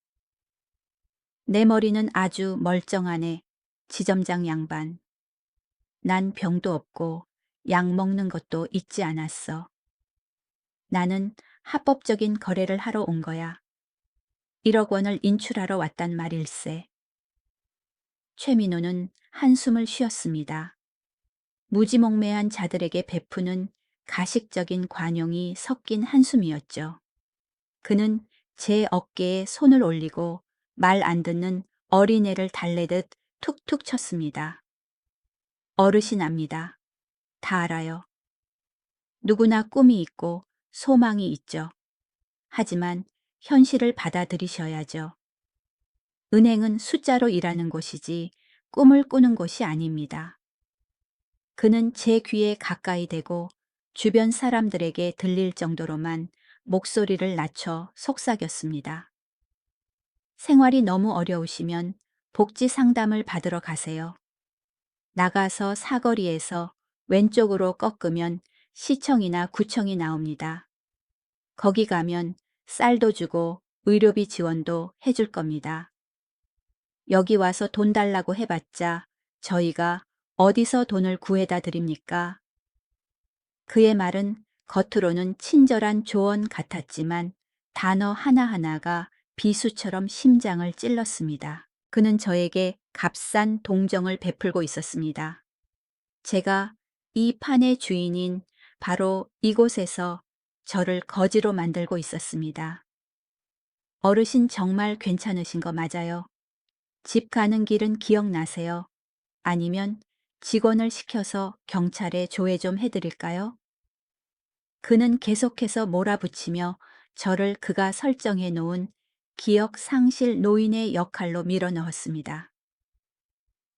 내 머리는 아주 멀쩡하네. 지점장 양반. 난 병도 없고 약 먹는 것도 잊지 않았어. 나는 합법적인 거래를 하러 온 거야. 1억 원을 인출하러 왔단 말일세. 최민호는 한숨을 쉬었습니다. 무지몽매한 자들에게 베푸는 가식적인 관용이 섞인 한숨이었죠. 그는 제 어깨에 손을 올리고 말 안 듣는 어린애를 달래듯 툭툭 쳤습니다. 어르신압니다. 다 알아요. 누구나 꿈이 있고 소망이 있죠. 하지만 현실을 받아들이셔야죠. 은행은 숫자로 일하는 곳이지 꿈을 꾸는 곳이 아닙니다. 그는 제 귀에 가까이 대고 주변 사람들에게 들릴 정도로만 목소리를 낮춰 속삭였습니다. 생활이 너무 어려우시면 복지 상담을 받으러 가세요. 나가서 사거리에서 왼쪽으로 꺾으면 시청이나 구청이 나옵니다. 거기 가면 쌀도 주고 의료비 지원도 해줄 겁니다. 여기 와서 돈 달라고 해봤자 저희가 어디서 돈을 구해다 드립니까? 그의 말은 겉으로는 친절한 조언 같았지만 단어 하나하나가 비수처럼 심장을 찔렀습니다. 그는 저에게 값싼 동정을 베풀고 있었습니다. 제가 이 판의 주인인 바로 이곳에서 저를 거지로 만들고 있었습니다. 어르신 정말 괜찮으신 거 맞아요? 집 가는 길은 기억나세요? 아니면 직원을 시켜서 경찰에 조회 좀 해드릴까요? 그는 계속해서 몰아붙이며 저를 그가 설정해 놓은 기억 상실 노인의 역할로 밀어넣었습니다.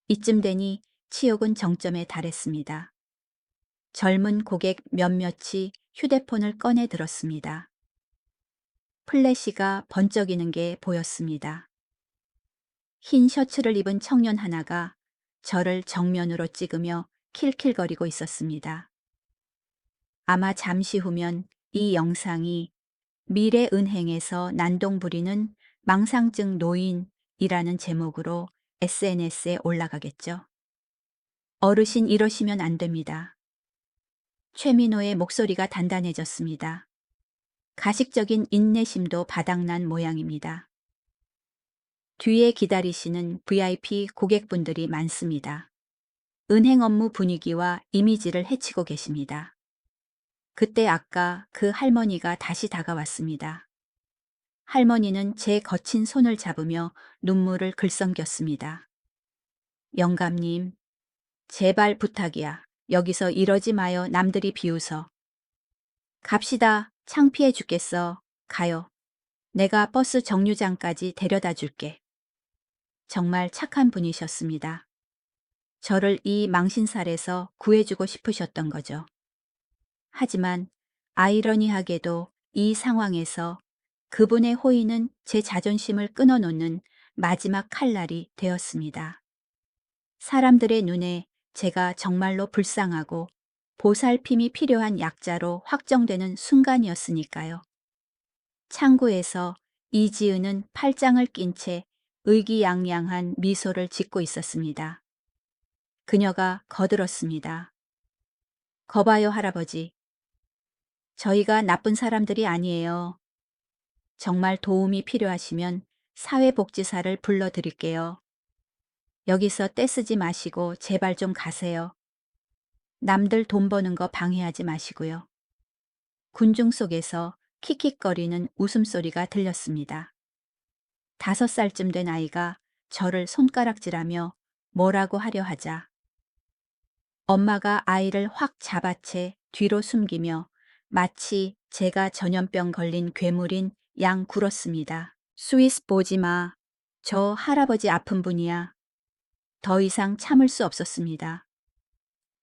이쯤 되니 치욕은 정점에 달했습니다. 젊은 고객 몇몇이 휴대폰을 꺼내 들었습니다. 플래시가 번쩍이는 게 보였습니다. 흰 셔츠를 입은 청년 하나가 저를 정면으로 찍으며 킬킬거리고 있었습니다. 아마 잠시 후면 이 영상이 미래은행에서 난동 부리는 망상증 노인이라는 제목으로 SNS에 올라가겠죠. 어르신 이러시면 안 됩니다. 최민호의 목소리가 단단해졌습니다. 가식적인 인내심도 바닥난 모양입니다. 뒤에 기다리시는 VIP 고객분들이 많습니다. 은행 업무 분위기와 이미지를 해치고 계십니다. 그때 아까 그 할머니가 다시 다가왔습니다. 할머니는 제 거친 손을 잡으며 눈물을 글썽겼습니다. 영감님, 제발 부탁이야. 여기서 이러지 마요. 남들이 비웃어. 갑시다. 창피해 죽겠어. 가요. 내가 버스 정류장까지 데려다 줄게. 정말 착한 분이셨습니다. 저를 이 망신살에서 구해주고 싶으셨던 거죠. 하지만 아이러니하게도 이 상황에서 그분의 호의는 제 자존심을 끊어놓는 마지막 칼날이 되었습니다. 사람들의 눈에 제가 정말로 불쌍하고 보살핌이 필요한 약자로 확정되는 순간이었으니까요. 창구에서 이지은은 팔짱을 낀 채 의기양양한 미소를 짓고 있었습니다. 그녀가 거들었습니다. 거봐요, 할아버지. 저희가 나쁜 사람들이 아니에요. 정말 도움이 필요하시면 사회복지사를 불러드릴게요. 여기서 떼쓰지 마시고 제발 좀 가세요. 남들 돈 버는 거 방해하지 마시고요. 군중 속에서 킥킥거리는 웃음소리가 들렸습니다. 5살쯤 된 아이가 저를 손가락질하며 뭐라고 하려 하자 엄마가 아이를 확 잡아채 뒤로 숨기며 마치 제가 전염병 걸린 괴물인 양 굴었습니다. 스위스 보지 마. 저 할아버지 아픈 분이야. 더 이상 참을 수 없었습니다.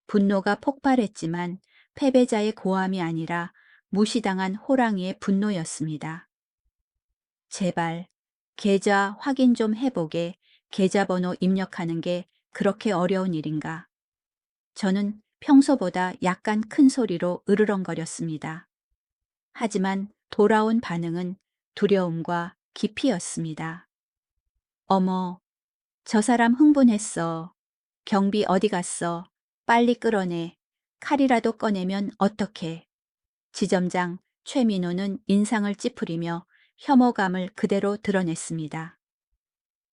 분노가 폭발했지만 패배자의 고함이 아니라 무시당한 호랑이의 분노였습니다. 제발 계좌 확인 좀 해보게. 계좌번호 입력하는 게 그렇게 어려운 일인가. 저는 평소보다 약간 큰 소리로 으르렁거렸습니다. 하지만 돌아온 반응은 두려움과 기피였습니다. 어머, 저 사람 흥분했어. 경비 어디 갔어? 빨리 끌어내. 칼이라도 꺼내면 어떡해. 지점장 최민호는 인상을 찌푸리며 혐오감을 그대로 드러냈습니다.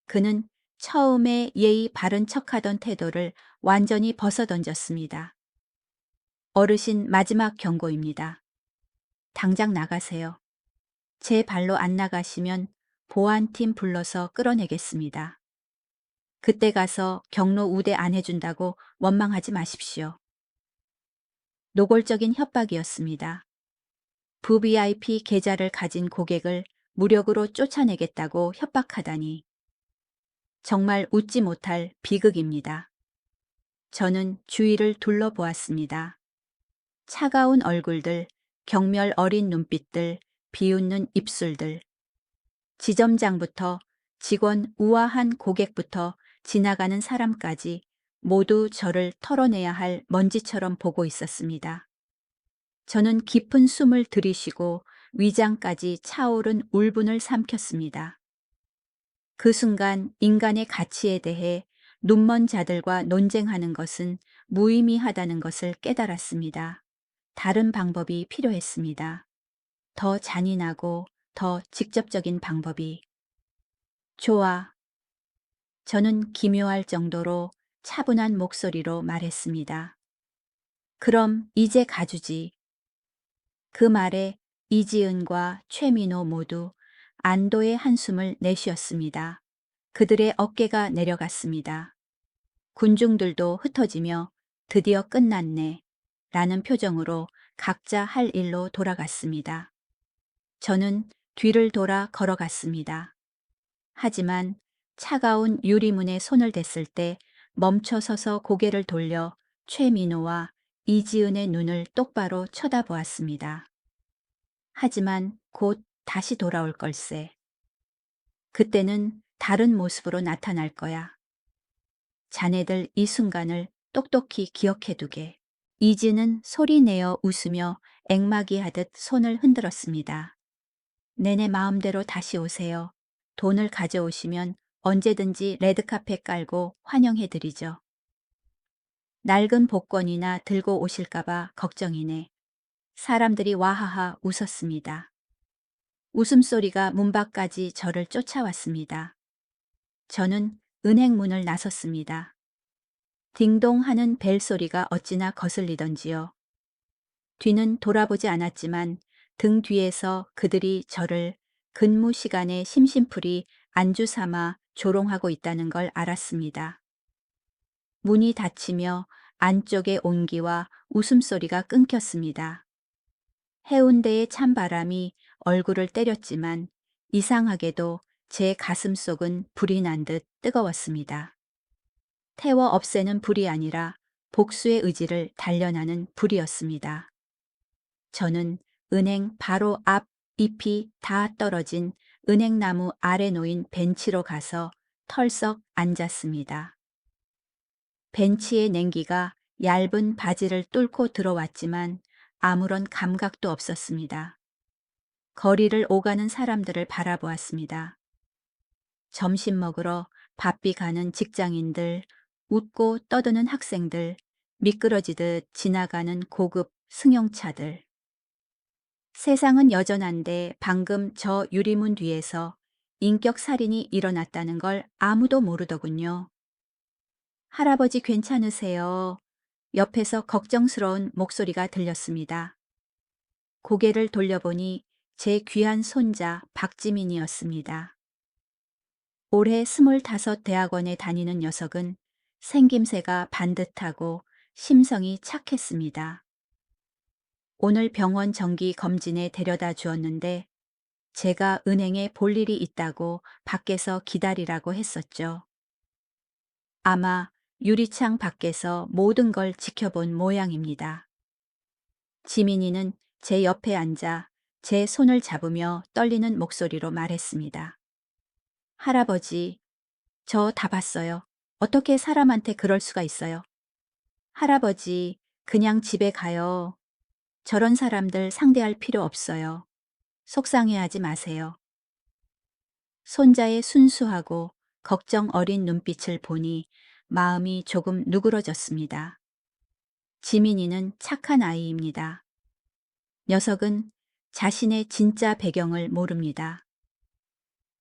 그는 처음에 예의 바른 척하던 태도를 완전히 벗어던졌습니다. 어르신 마지막 경고입니다. 당장 나가세요. 제 발로 안 나가시면 보안팀 불러서 끌어내겠습니다. 그때 가서 경로 우대 안 해준다고 원망하지 마십시오. 노골적인 협박이었습니다. VVIP 계좌를 가진 고객을 무력으로 쫓아내겠다고 협박하다니. 정말 웃지 못할 비극입니다. 저는 주위를 둘러보았습니다. 차가운 얼굴들, 경멸 어린 눈빛들, 비웃는 입술들. 지점장부터 직원 우아한 고객부터 지나가는 사람까지 모두 저를 털어내야 할 먼지처럼 보고 있었습니다. 저는 깊은 숨을 들이쉬고 위장까지 차오른 울분을 삼켰습니다. 그 순간 인간의 가치에 대해 눈먼 자들과 논쟁하는 것은 무의미하다는 것을 깨달았습니다. 다른 방법이 필요했습니다. 더 잔인하고 더 직접적인 방법이. 좋아. 저는 기묘할 정도로 차분한 목소리로 말했습니다. 그럼 이제 가주지. 그 말에 이지은과 최민호 모두 안도의 한숨을 내쉬었습니다. 그들의 어깨가 내려갔습니다. 군중들도 흩어지며 드디어 끝났네 라는 표정으로 각자 할 일로 돌아갔습니다. 저는 뒤를 돌아 걸어갔습니다. 하지만 차가운 유리문에 손을 댔을 때 멈춰 서서 고개를 돌려 최민호와 이지은의 눈을 똑바로 쳐다보았습니다. 하지만 곧 다시 돌아올 걸세. 그때는 다른 모습으로 나타날 거야. 자네들 이 순간을 똑똑히 기억해두게. 이지는 소리내어 웃으며 앵마기 하듯 손을 흔들었습니다. 내내 마음대로 다시 오세요. 돈을 가져오시면 언제든지 레드카펫 깔고 환영해드리죠. 낡은 복권이나 들고 오실까봐 걱정이네. 사람들이 와하하 웃었습니다. 웃음소리가 문 밖까지 저를 쫓아왔습니다. 저는 은행 문을 나섰습니다. 딩동 하는 벨소리가 어찌나 거슬리던지요. 뒤는 돌아보지 않았지만 등 뒤에서 그들이 저를 근무 시간에 심심풀이 안주 삼아 조롱하고 있다는 걸 알았습니다. 문이 닫히며 안쪽의 온기와 웃음소리가 끊겼습니다. 해운대의 찬바람이 얼굴을 때렸지만 이상하게도 제 가슴 속은 불이 난 듯 뜨거웠습니다. 태워 없애는 불이 아니라 복수의 의지를 단련하는 불이었습니다. 저는 은행 바로 앞 잎이 다 떨어진 은행나무 아래 놓인 벤치로 가서 털썩 앉았습니다. 벤치의 냉기가 얇은 바지를 뚫고 들어왔지만 아무런 감각도 없었습니다. 거리를 오가는 사람들을 바라보았습니다. 점심 먹으러 바삐 가는 직장인들, 웃고 떠드는 학생들, 미끄러지듯 지나가는 고급 승용차들. 세상은 여전한데 방금 저 유리문 뒤에서 인격살인이 일어났다는 걸 아무도 모르더군요. 할아버지 괜찮으세요? 옆에서 걱정스러운 목소리가 들렸습니다. 고개를 돌려보니 제 귀한 손자 박지민이었습니다. 올해 25 대학원에 다니는 녀석은 생김새가 반듯하고 심성이 착했습니다. 오늘 병원 정기 검진에 데려다 주었는데 제가 은행에 볼 일이 있다고 밖에서 기다리라고 했었죠. 아마 유리창 밖에서 모든 걸 지켜본 모양입니다. 지민이는 제 옆에 앉아 제 손을 잡으며 떨리는 목소리로 말했습니다. 할아버지, 저 다 봤어요. 어떻게 사람한테 그럴 수가 있어요? 할아버지, 그냥 집에 가요. 저런 사람들 상대할 필요 없어요. 속상해하지 마세요. 손자의 순수하고 걱정 어린 눈빛을 보니 마음이 조금 누그러졌습니다. 지민이는 착한 아이입니다. 녀석은 자신의 진짜 배경을 모릅니다.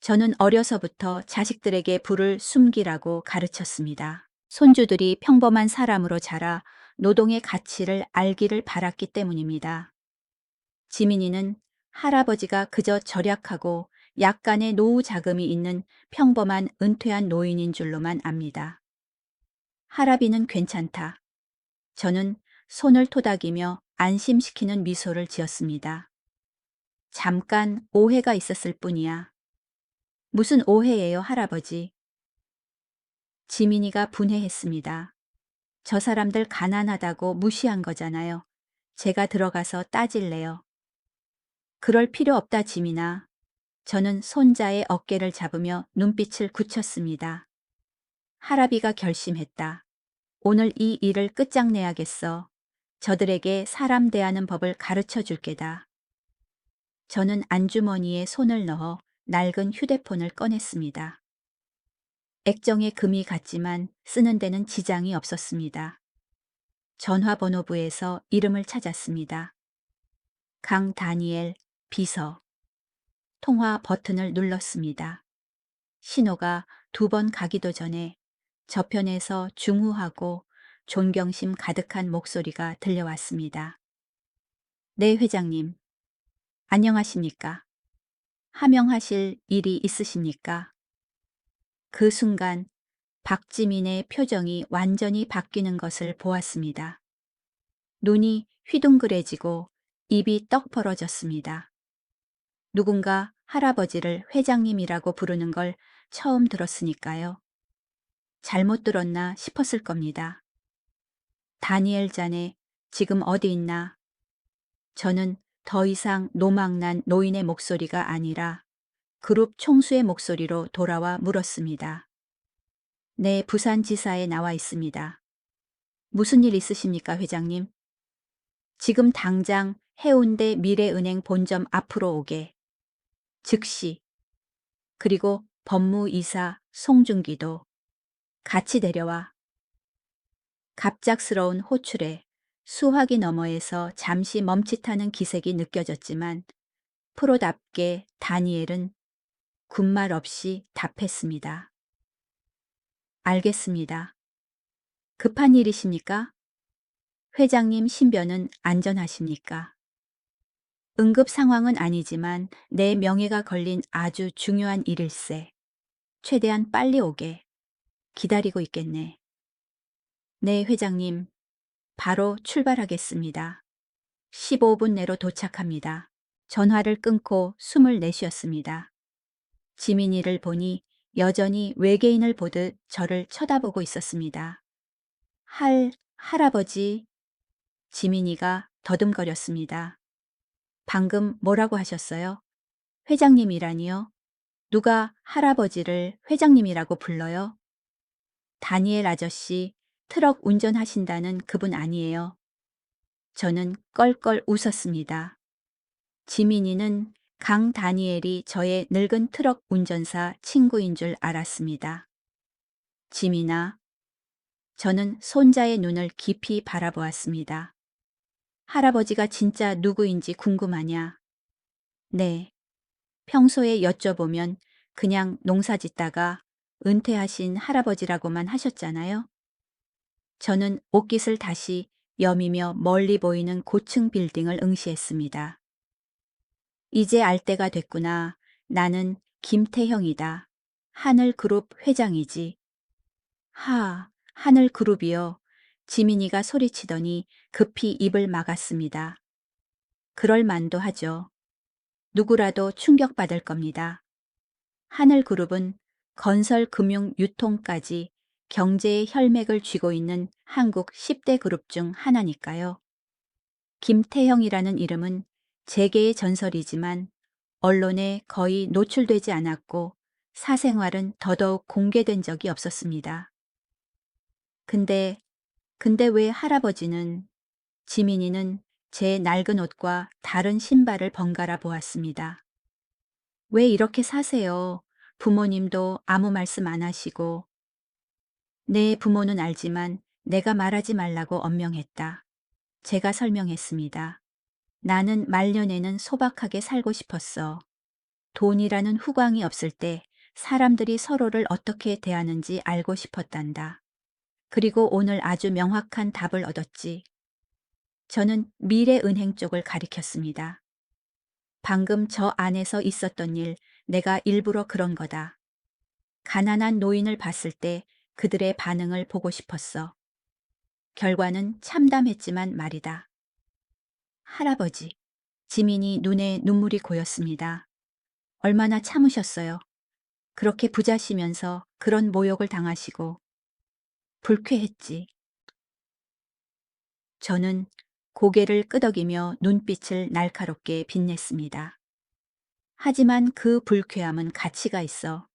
저는 어려서부터 자식들에게 불을 숨기라고 가르쳤습니다. 손주들이 평범한 사람으로 자라 노동의 가치를 알기를 바랐기 때문입니다. 지민이는 할아버지가 그저 절약하고 약간의 노후 자금이 있는 평범한 은퇴한 노인인 줄로만 압니다. 할아비는 괜찮다. 저는 손을 토닥이며 안심시키는 미소를 지었습니다. 잠깐 오해가 있었을 뿐이야. 무슨 오해예요, 할아버지? 지민이가 분해했습니다. 저 사람들 가난하다고 무시한 거잖아요. 제가 들어가서 따질래요. 그럴 필요 없다, 지민아. 저는 손자의 어깨를 잡으며 눈빛을 굳혔습니다. 할아비가 결심했다. 오늘 이 일을 끝장내야겠어. 저들에게 사람 대하는 법을 가르쳐 줄 게다. 저는 안주머니에 손을 넣어 낡은 휴대폰을 꺼냈습니다. 액정에 금이 갔지만 쓰는 데는 지장이 없었습니다. 전화번호부에서 이름을 찾았습니다. 강 다니엘 비서. 통화 버튼을 눌렀습니다. 신호가 2번 가기도 전에 저편에서 중후하고 존경심 가득한 목소리가 들려왔습니다. 네, 회장님. 안녕하십니까? 하명하실 일이 있으십니까? 그 순간 박지민의 표정이 완전히 바뀌는 것을 보았습니다. 눈이 휘둥그레지고 입이 떡 벌어졌습니다. 누군가 할아버지를 회장님이라고 부르는 걸 처음 들었으니까요. 잘못 들었나 싶었을 겁니다. 다니엘 자네, 지금 어디 있나? 저는 더 이상 노망난 노인의 목소리가 아니라 그룹 총수의 목소리로 돌아와 물었습니다. 네, 부산지사에 나와 있습니다. 무슨 일 있으십니까, 회장님? 지금 당장 해운대 미래은행 본점 앞으로 오게. 즉시. 그리고 법무이사 송중기도 같이 데려와. 갑작스러운 호출에 수화기 너머에서 잠시 멈칫하는 기색이 느껴졌지만 프로답게 다니엘은 군말 없이 답했습니다. 알겠습니다. 급한 일이십니까? 회장님 신변은 안전하십니까? 응급 상황은 아니지만 내 명예가 걸린 아주 중요한 일일세. 최대한 빨리 오게. 기다리고 있겠네. 네, 회장님. 바로 출발하겠습니다. 15분 내로 도착합니다. 전화를 끊고 숨을 내쉬었습니다. 지민이를 보니 여전히 외계인을 보듯 저를 쳐다보고 있었습니다. 할아버지. 지민이가 더듬거렸습니다. 방금 뭐라고 하셨어요? 회장님이라니요? 누가 할아버지를 회장님이라고 불러요? 다니엘 아저씨, 트럭 운전하신다는 그분 아니에요. 저는 껄껄 웃었습니다. 지민이는 강 다니엘이 저의 늙은 트럭 운전사 친구인 줄 알았습니다. 지민아, 저는 손자의 눈을 깊이 바라보았습니다. 할아버지가 진짜 누구인지 궁금하냐? 네. 평소에 여쭤보면 그냥 농사 짓다가 은퇴하신 할아버지라고만 하셨잖아요. 저는 옷깃을 다시 여미며 멀리 보이는 고층 빌딩을 응시했습니다. 이제 알 때가 됐구나. 나는 김태형이다. 하늘그룹 회장이지. 하늘그룹이요. 지민이가 소리치더니 급히 입을 막았습니다. 그럴 만도 하죠. 누구라도 충격받을 겁니다. 하늘그룹은 건설, 금융, 유통까지 경제의 혈맥을 쥐고 있는 한국 10대 그룹 중 하나니까요. 김태형이라는 이름은 재계의 전설이지만 언론에 거의 노출되지 않았고 사생활은 더더욱 공개된 적이 없었습니다. 근데 왜 할아버지는, 지민이는 제 낡은 옷과 다른 신발을 번갈아 보았습니다. 왜 이렇게 사세요? 부모님도 아무 말씀 안 하시고. 내 부모는 알지만 내가 말하지 말라고 엄명했다. 제가 설명했습니다. 나는 말년에는 소박하게 살고 싶었어. 돈이라는 후광이 없을 때 사람들이 서로를 어떻게 대하는지 알고 싶었단다. 그리고 오늘 아주 명확한 답을 얻었지. 저는 미래은행 쪽을 가리켰습니다. 방금 저 안에서 있었던 일, 내가 일부러 그런 거다. 가난한 노인을 봤을 때 그들의 반응을 보고 싶었어. 결과는 참담했지만 말이다. 할아버지. 지민이 눈에 눈물이 고였습니다. 얼마나 참으셨어요? 그렇게 부자시면서 그런 모욕을 당하시고. 불쾌했지. 저는 고개를 끄덕이며 눈빛을 날카롭게 빛냈습니다. 하지만 그 불쾌함은 가치가 있어.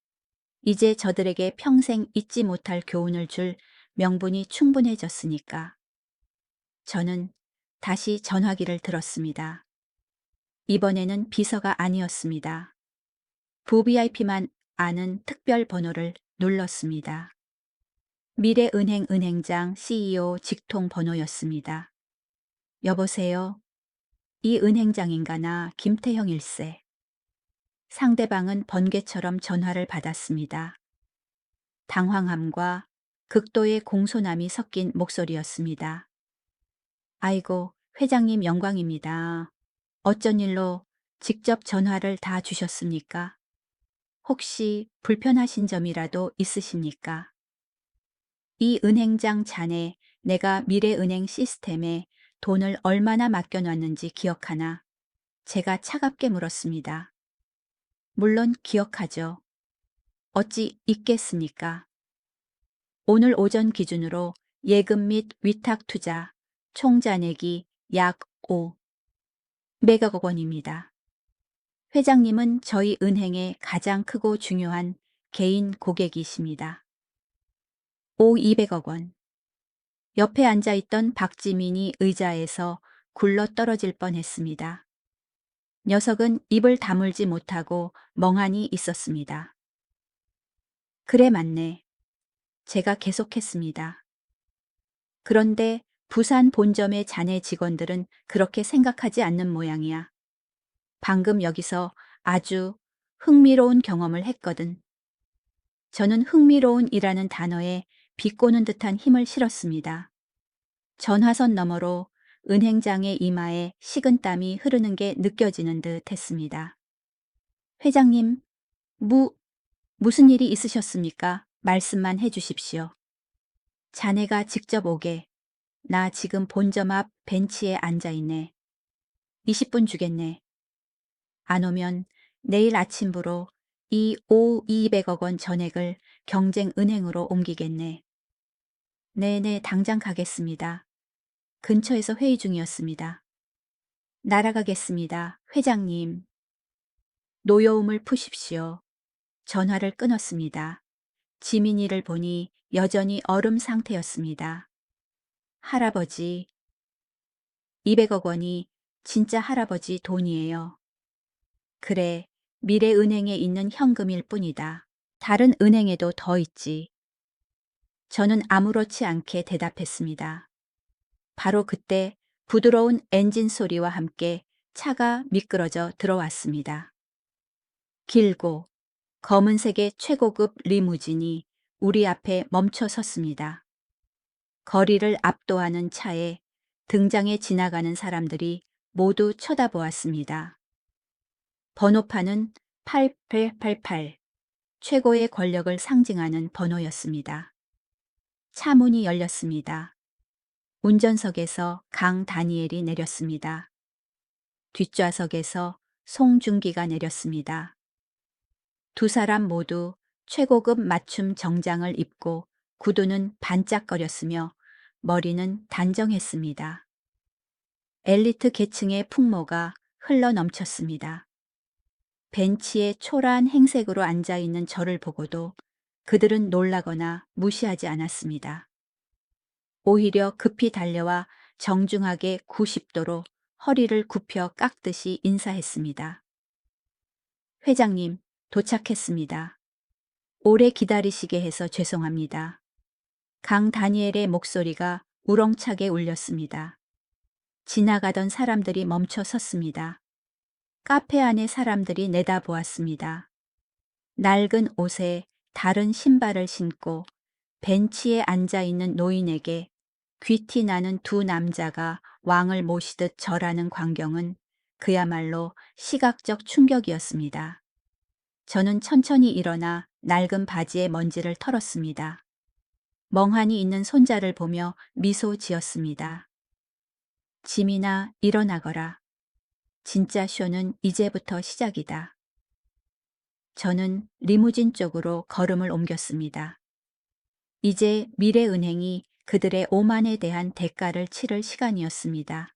이제 저들에게 평생 잊지 못할 교훈을 줄 명분이 충분해졌으니까. 저는 다시 전화기를 들었습니다. 이번에는 비서가 아니었습니다. VIP만 아는 특별 번호를 눌렀습니다. 미래은행 은행장 CEO 직통 번호였습니다. 여보세요? 이 은행장인가 나 김태형 일세. 상대방은 번개처럼 전화를 받았습니다. 당황함과 극도의 공손함이 섞인 목소리였습니다. 아이고, 회장님 영광입니다. 어쩐 일로 직접 전화를 다 주셨습니까? 혹시 불편하신 점이라도 있으십니까? 이 은행장 자네, 내가 미래은행 시스템에 돈을 얼마나 맡겨놨는지 기억하나? 제가 차갑게 물었습니다. 물론 기억하죠. 어찌 잊겠습니까? 오늘 오전 기준으로 예금 및 위탁 투자, 총 잔액이 약 500억 원입니다. 회장님은 저희 은행의 가장 크고 중요한 개인 고객이십니다. 200억 원. 옆에 앉아있던 박지민이 의자에서 굴러 떨어질 뻔했습니다. 녀석은 입을 다물지 못하고 멍하니 있었습니다. 그래 맞네. 제가 계속했습니다. 그런데 부산 본점의 자네 직원들은 그렇게 생각하지 않는 모양이야. 방금 여기서 아주 흥미로운 경험을 했거든. 저는 흥미로운이라는 단어에 비꼬는 듯한 힘을 실었습니다. 전화선 너머로 은행장의 이마에 식은땀이 흐르는 게 느껴지는 듯 했습니다. 회장님, 무슨 일이 있으셨습니까? 말씀만 해주십시오. 자네가 직접 오게. 나 지금 본점 앞 벤치에 앉아있네. 20분 주겠네. 안 오면 내일 아침부로 이 200억 원 전액을 경쟁은행으로 옮기겠네. 네네, 당장 가겠습니다. 근처에서 회의 중이었습니다. 날아가겠습니다. 회장님. 노여움을 푸십시오. 전화를 끊었습니다. 지민이를 보니 여전히 얼음 상태였습니다. 할아버지. 200억 원이 진짜 할아버지 돈이에요. 그래, 미래은행에 있는 현금일 뿐이다. 다른 은행에도 더 있지. 저는 아무렇지 않게 대답했습니다. 바로 그때 부드러운 엔진 소리와 함께 차가 미끄러져 들어왔습니다. 길고 검은색의 최고급 리무진이 우리 앞에 멈춰 섰습니다. 거리를 압도하는 차에 등장해 지나가는 사람들이 모두 쳐다보았습니다. 번호판은 8888, 최고의 권력을 상징하는 번호였습니다. 차 문이 열렸습니다. 운전석에서 강 다니엘이 내렸습니다. 뒷좌석에서 송중기가 내렸습니다. 두 사람 모두 최고급 맞춤 정장을 입고 구두는 반짝거렸으며 머리는 단정했습니다. 엘리트 계층의 풍모가 흘러넘쳤습니다. 벤치에 초라한 행색으로 앉아있는 저를 보고도 그들은 놀라거나 무시하지 않았습니다. 오히려 급히 달려와 정중하게 90도로 허리를 굽혀 깎듯이 인사했습니다. 회장님, 도착했습니다. 오래 기다리시게 해서 죄송합니다. 강 다니엘의 목소리가 우렁차게 울렸습니다. 지나가던 사람들이 멈춰 섰습니다. 카페 안의 사람들이 내다보았습니다. 낡은 옷에 다른 신발을 신고 벤치에 앉아있는 노인에게 귀티 나는 두 남자가 왕을 모시듯 절하는 광경은 그야말로 시각적 충격이었습니다. 저는 천천히 일어나 낡은 바지에 먼지를 털었습니다. 멍하니 있는 손자를 보며 미소 지었습니다. 짐이나 일어나거라. 진짜 쇼는 이제부터 시작이다. 저는 리무진 쪽으로 걸음을 옮겼습니다. 이제 미래은행이 그들의 오만에 대한 대가를 치를 시간이었습니다.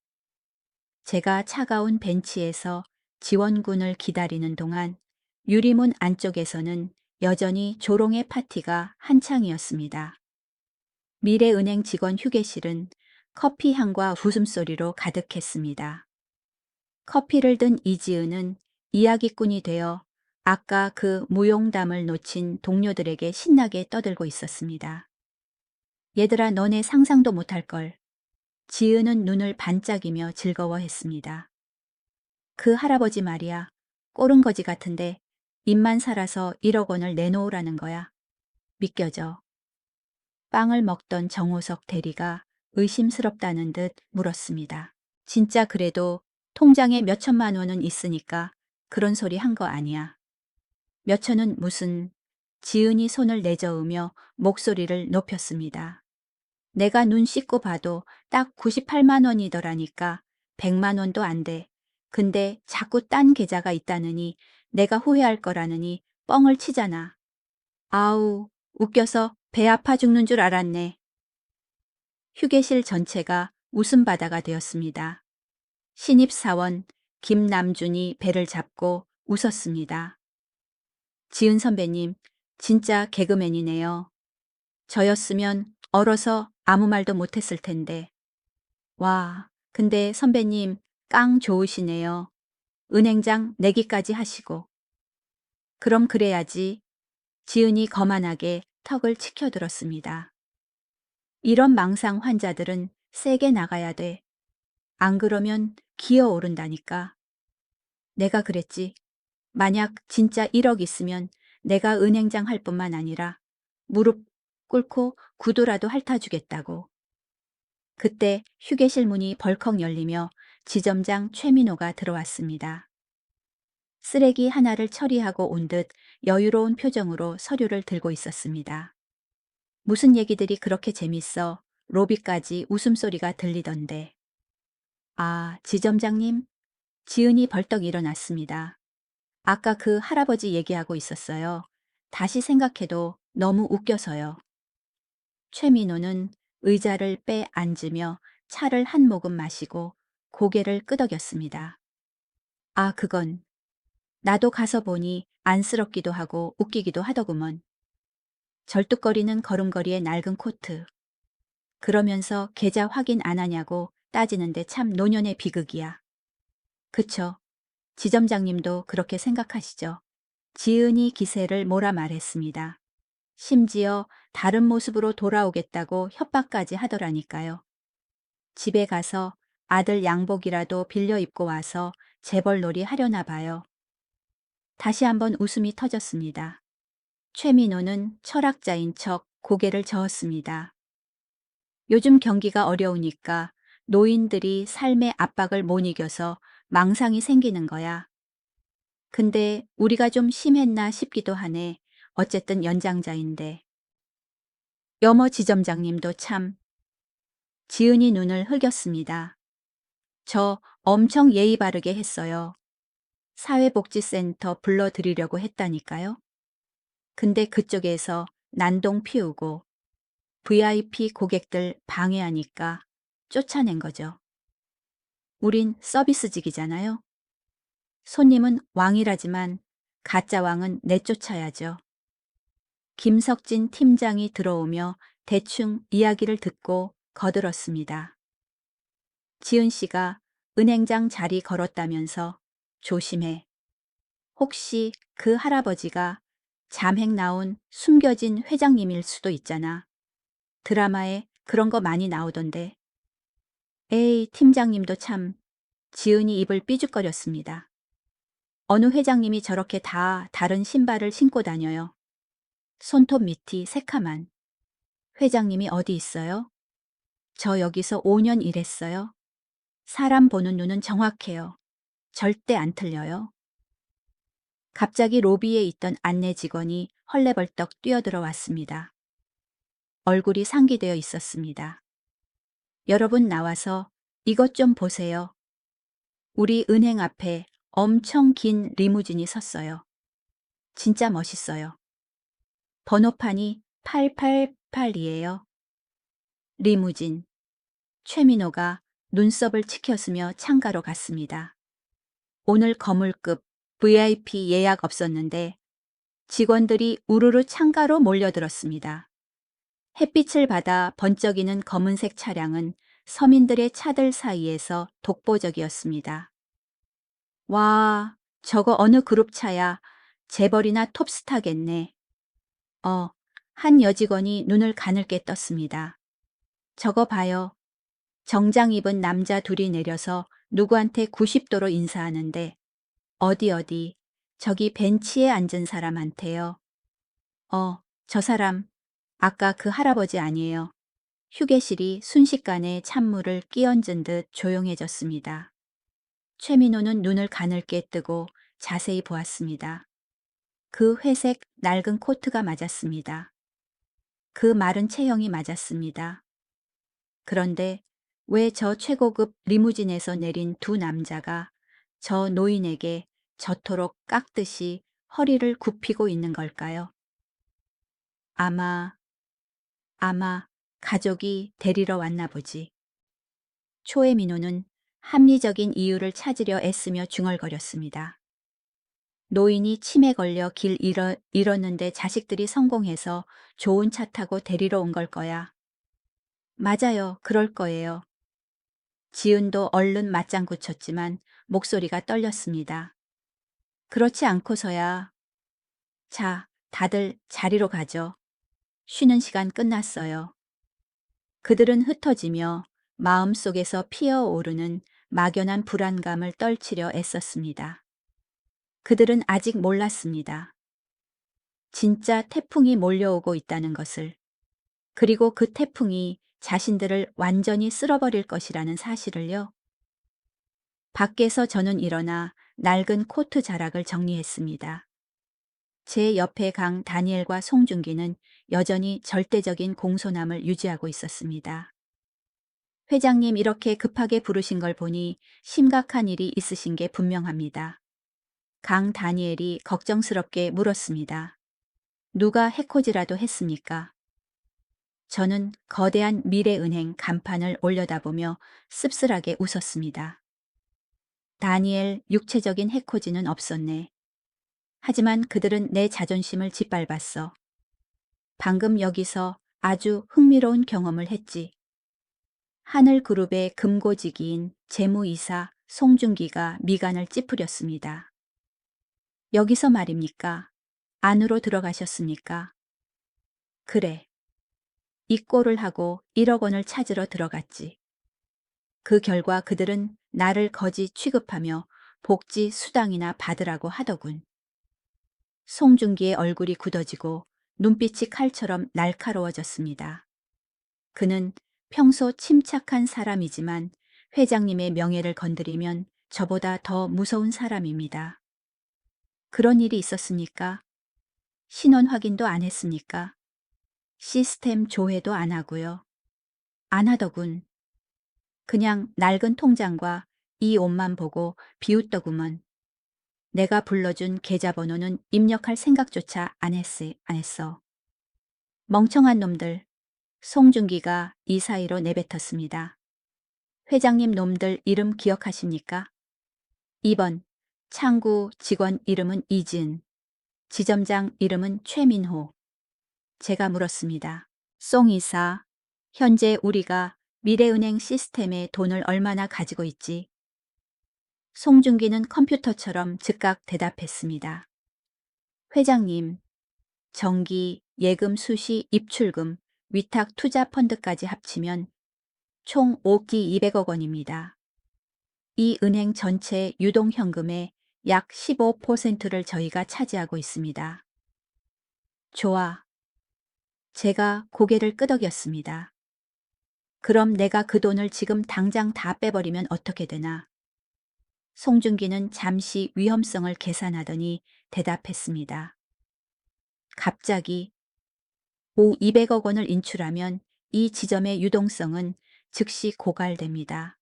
제가 차가운 벤치에서 지원군을 기다리는 동안 유리문 안쪽에서는 여전히 조롱의 파티가 한창이었습니다. 미래은행 직원 휴게실은 커피 향과 웃음소리로 가득했습니다. 커피를 든 이지은은 이야기꾼이 되어 아까 그 무용담을 놓친 동료들에게 신나게 떠들고 있었습니다. 얘들아, 너네 상상도 못할걸. 지은은 눈을 반짝이며 즐거워했습니다. 그 할아버지 말이야. 꼬른거지 같은데 입만 살아서 1억 원을 내놓으라는 거야. 믿겨져. 빵을 먹던 정호석 대리가 의심스럽다는 듯 물었습니다. 진짜 그래도 통장에 몇 천만 원은 있으니까 그런 소리 한 거 아니야. 몇 천은 무슨. 지은이 손을 내저으며 목소리를 높였습니다. 내가 눈 씻고 봐도 딱 98만 원이더라니까 100만 원도 안 돼. 근데 자꾸 딴 계좌가 있다느니 내가 후회할 거라느니 뻥을 치잖아. 아우, 웃겨서 배 아파 죽는 줄 알았네. 휴게실 전체가 웃음바다가 되었습니다. 신입사원 김남준이 배를 잡고 웃었습니다. 지은 선배님, 진짜 개그맨이네요. 저였으면 얼어서 아무 말도 못했을 텐데. 와, 근데 선배님 깡 좋으시네요. 은행장 내기까지 하시고. 그럼 그래야지. 지은이 거만하게 턱을 치켜들었습니다. 이런 망상 환자들은 세게 나가야 돼. 안 그러면 기어오른다니까. 내가 그랬지. 만약 진짜 1억 있으면 내가 은행장 할 뿐만 아니라 무릎 꿇고 구두라도 핥아주겠다고. 그때 휴게실 문이 벌컥 열리며 지점장 최민호가 들어왔습니다. 쓰레기 하나를 처리하고 온 듯 여유로운 표정으로 서류를 들고 있었습니다. 무슨 얘기들이 그렇게 재밌어 로비까지 웃음소리가 들리던데. 아, 지점장님? 지은이 벌떡 일어났습니다. 아까 그 할아버지 얘기하고 있었어요. 다시 생각해도 너무 웃겨서요. 최민호는 의자를 빼 앉으며 차를 한 모금 마시고 고개를 끄덕였습니다. 아, 그건 나도 가서 보니 안쓰럽기도 하고 웃기기도 하더구먼. 절뚝거리는 걸음걸이의 낡은 코트. 그러면서 계좌 확인 안 하냐고 따지는데 참 노년의 비극이야. 그쵸. 지점장님도 그렇게 생각하시죠. 지은이 기세를 몰아 말했습니다. 심지어 다른 모습으로 돌아오겠다고 협박까지 하더라니까요. 집에 가서 아들 양복이라도 빌려 입고 와서 재벌놀이 하려나 봐요. 다시 한번 웃음이 터졌습니다. 최민호는 철학자인 척 고개를 저었습니다. 요즘 경기가 어려우니까 노인들이 삶의 압박을 못 이겨서 망상이 생기는 거야. 근데 우리가 좀 심했나 싶기도 하네. 어쨌든 연장자인데. 여머 지점장님도 참. 지은이 눈을 흘겼습니다. 저 엄청 예의 바르게 했어요. 사회복지센터 불러드리려고 했다니까요. 근데 그쪽에서 난동 피우고 VIP 고객들 방해하니까 쫓아낸 거죠. 우린 서비스직이잖아요. 손님은 왕이라지만 가짜 왕은 내쫓아야죠. 김석진 팀장이 들어오며 대충 이야기를 듣고 거들었습니다. 지은 씨가 은행장 자리 걸었다면서 조심해. 혹시 그 할아버지가 잠행 나온 숨겨진 회장님일 수도 있잖아. 드라마에 그런 거 많이 나오던데. 에이, 팀장님도 참. 지은이 입을 삐죽거렸습니다. 어느 회장님이 저렇게 다 다른 신발을 신고 다녀요. 손톱 밑이 새카만. 회장님이 어디 있어요? 저 여기서 5년 일했어요. 사람 보는 눈은 정확해요. 절대 안 틀려요. 갑자기 로비에 있던 안내 직원이 헐레벌떡 뛰어들어 왔습니다. 얼굴이 상기되어 있었습니다. 여러분 나와서 이것 좀 보세요. 우리 은행 앞에 엄청 긴 리무진이 섰어요. 진짜 멋있어요. 번호판이 8882예요. 리무진. 최민호가 눈썹을 치켜쓰며 창가로 갔습니다. 오늘 거물급 VIP 예약 없었는데 직원들이 우르르 창가로 몰려들었습니다. 햇빛을 받아 번쩍이는 검은색 차량은 서민들의 차들 사이에서 독보적이었습니다. 와, 저거 어느 그룹 차야. 재벌이나 톱스타겠네. 한 여직원이 눈을 가늘게 떴습니다. 저거 봐요. 정장 입은 남자 둘이 내려서 누구한테 90도로 인사하는데 어디 저기 벤치에 앉은 사람한테요. 저 사람 아까 그 할아버지 아니에요. 휴게실이 순식간에 찬물을 끼얹은 듯 조용해졌습니다. 최민호는 눈을 가늘게 뜨고 자세히 보았습니다. 그 회색 낡은 코트가 맞았습니다. 그 마른 체형이 맞았습니다. 그런데 왜 저 최고급 리무진에서 내린 두 남자가 저 노인에게 저토록 깍듯이 허리를 굽히고 있는 걸까요? 아마 가족이 데리러 왔나 보지. 초의 민호는 합리적인 이유를 찾으려 애쓰며 중얼거렸습니다. 노인이 침에 걸려 길 잃었는데 자식들이 성공해서 좋은 차 타고 데리러 온 걸 거야. 맞아요. 그럴 거예요. 지은도 얼른 맞장구 쳤지만 목소리가 떨렸습니다. 그렇지 않고서야. 자, 다들 자리로 가죠. 쉬는 시간 끝났어요. 그들은 흩어지며 마음속에서 피어오르는 막연한 불안감을 떨치려 애썼습니다. 그들은 아직 몰랐습니다. 진짜 태풍이 몰려오고 있다는 것을. 그리고 그 태풍이 자신들을 완전히 쓸어버릴 것이라는 사실을요. 밖에서 저는 일어나 낡은 코트 자락을 정리했습니다. 제 옆에 강 다니엘과 송중기는 여전히 절대적인 공손함을 유지하고 있었습니다. 회장님 이렇게 급하게 부르신 걸 보니 심각한 일이 있으신 게 분명합니다. 강 다니엘이 걱정스럽게 물었습니다. 누가 해코지라도 했습니까? 저는 거대한 미래은행 간판을 올려다보며 씁쓸하게 웃었습니다. 다니엘, 육체적인 해코지는 없었네. 하지만 그들은 내 자존심을 짓밟았어. 방금 여기서 아주 흥미로운 경험을 했지. 하늘그룹의 금고지기인 재무이사 송중기가 미간을 찌푸렸습니다. 여기서 말입니까? 안으로 들어가셨습니까? 그래. 이 꼴을 하고 1억 원을 찾으러 들어갔지. 그 결과 그들은 나를 거지 취급하며 복지 수당이나 받으라고 하더군. 송중기의 얼굴이 굳어지고 눈빛이 칼처럼 날카로워졌습니다. 그는 평소 침착한 사람이지만 회장님의 명예를 건드리면 저보다 더 무서운 사람입니다. 그런 일이 있었습니까? 신원 확인도 안 했습니까? 시스템 조회도 안 하고요. 안 하더군. 그냥 낡은 통장과 이 옷만 보고 비웃더구먼. 내가 불러준 계좌번호는 입력할 생각조차 안 했어. 멍청한 놈들. 송중기가 이 사이로 내뱉었습니다. 회장님 놈들 이름 기억하십니까? 2번 창구 직원 이름은 이진, 지점장 이름은 최민호. 제가 물었습니다. 송 이사, 현재 우리가 미래은행 시스템에 돈을 얼마나 가지고 있지? 송중기는 컴퓨터처럼 즉각 대답했습니다. 회장님, 정기, 예금 수시, 입출금, 위탁 투자 펀드까지 합치면 총 5기 200억 원입니다. 이 은행 전체 유동현금의 약 15%를 저희가 차지하고 있습니다. 좋아. 제가 고개를 끄덕였습니다. 그럼 내가 그 돈을 지금 당장 다 빼버리면 어떻게 되나? 송중기는 잠시 위험성을 계산하더니 대답했습니다. 갑자기 200억 원을 인출하면 이 지점의 유동성은 즉시 고갈됩니다.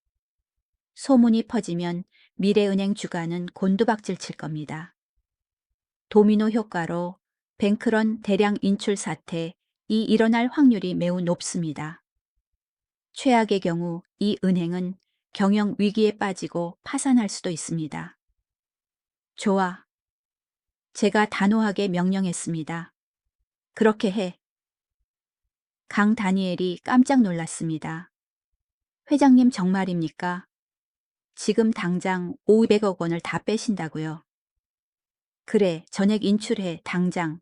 소문이 퍼지면 미래은행 주가는 곤두박질 칠 겁니다. 도미노 효과로 뱅크런 대량 인출 사태이 일어날 확률이 매우 높습니다. 최악의 경우 이 은행은 경영 위기에 빠지고 파산할 수도 있습니다. 좋아. 제가 단호하게 명령했습니다. 그렇게 해. 강 다니엘이 깜짝 놀랐습니다. 회장님 정말입니까? 지금 당장 500억 원을 다 빼신다고요. 그래, 전액 인출해, 당장.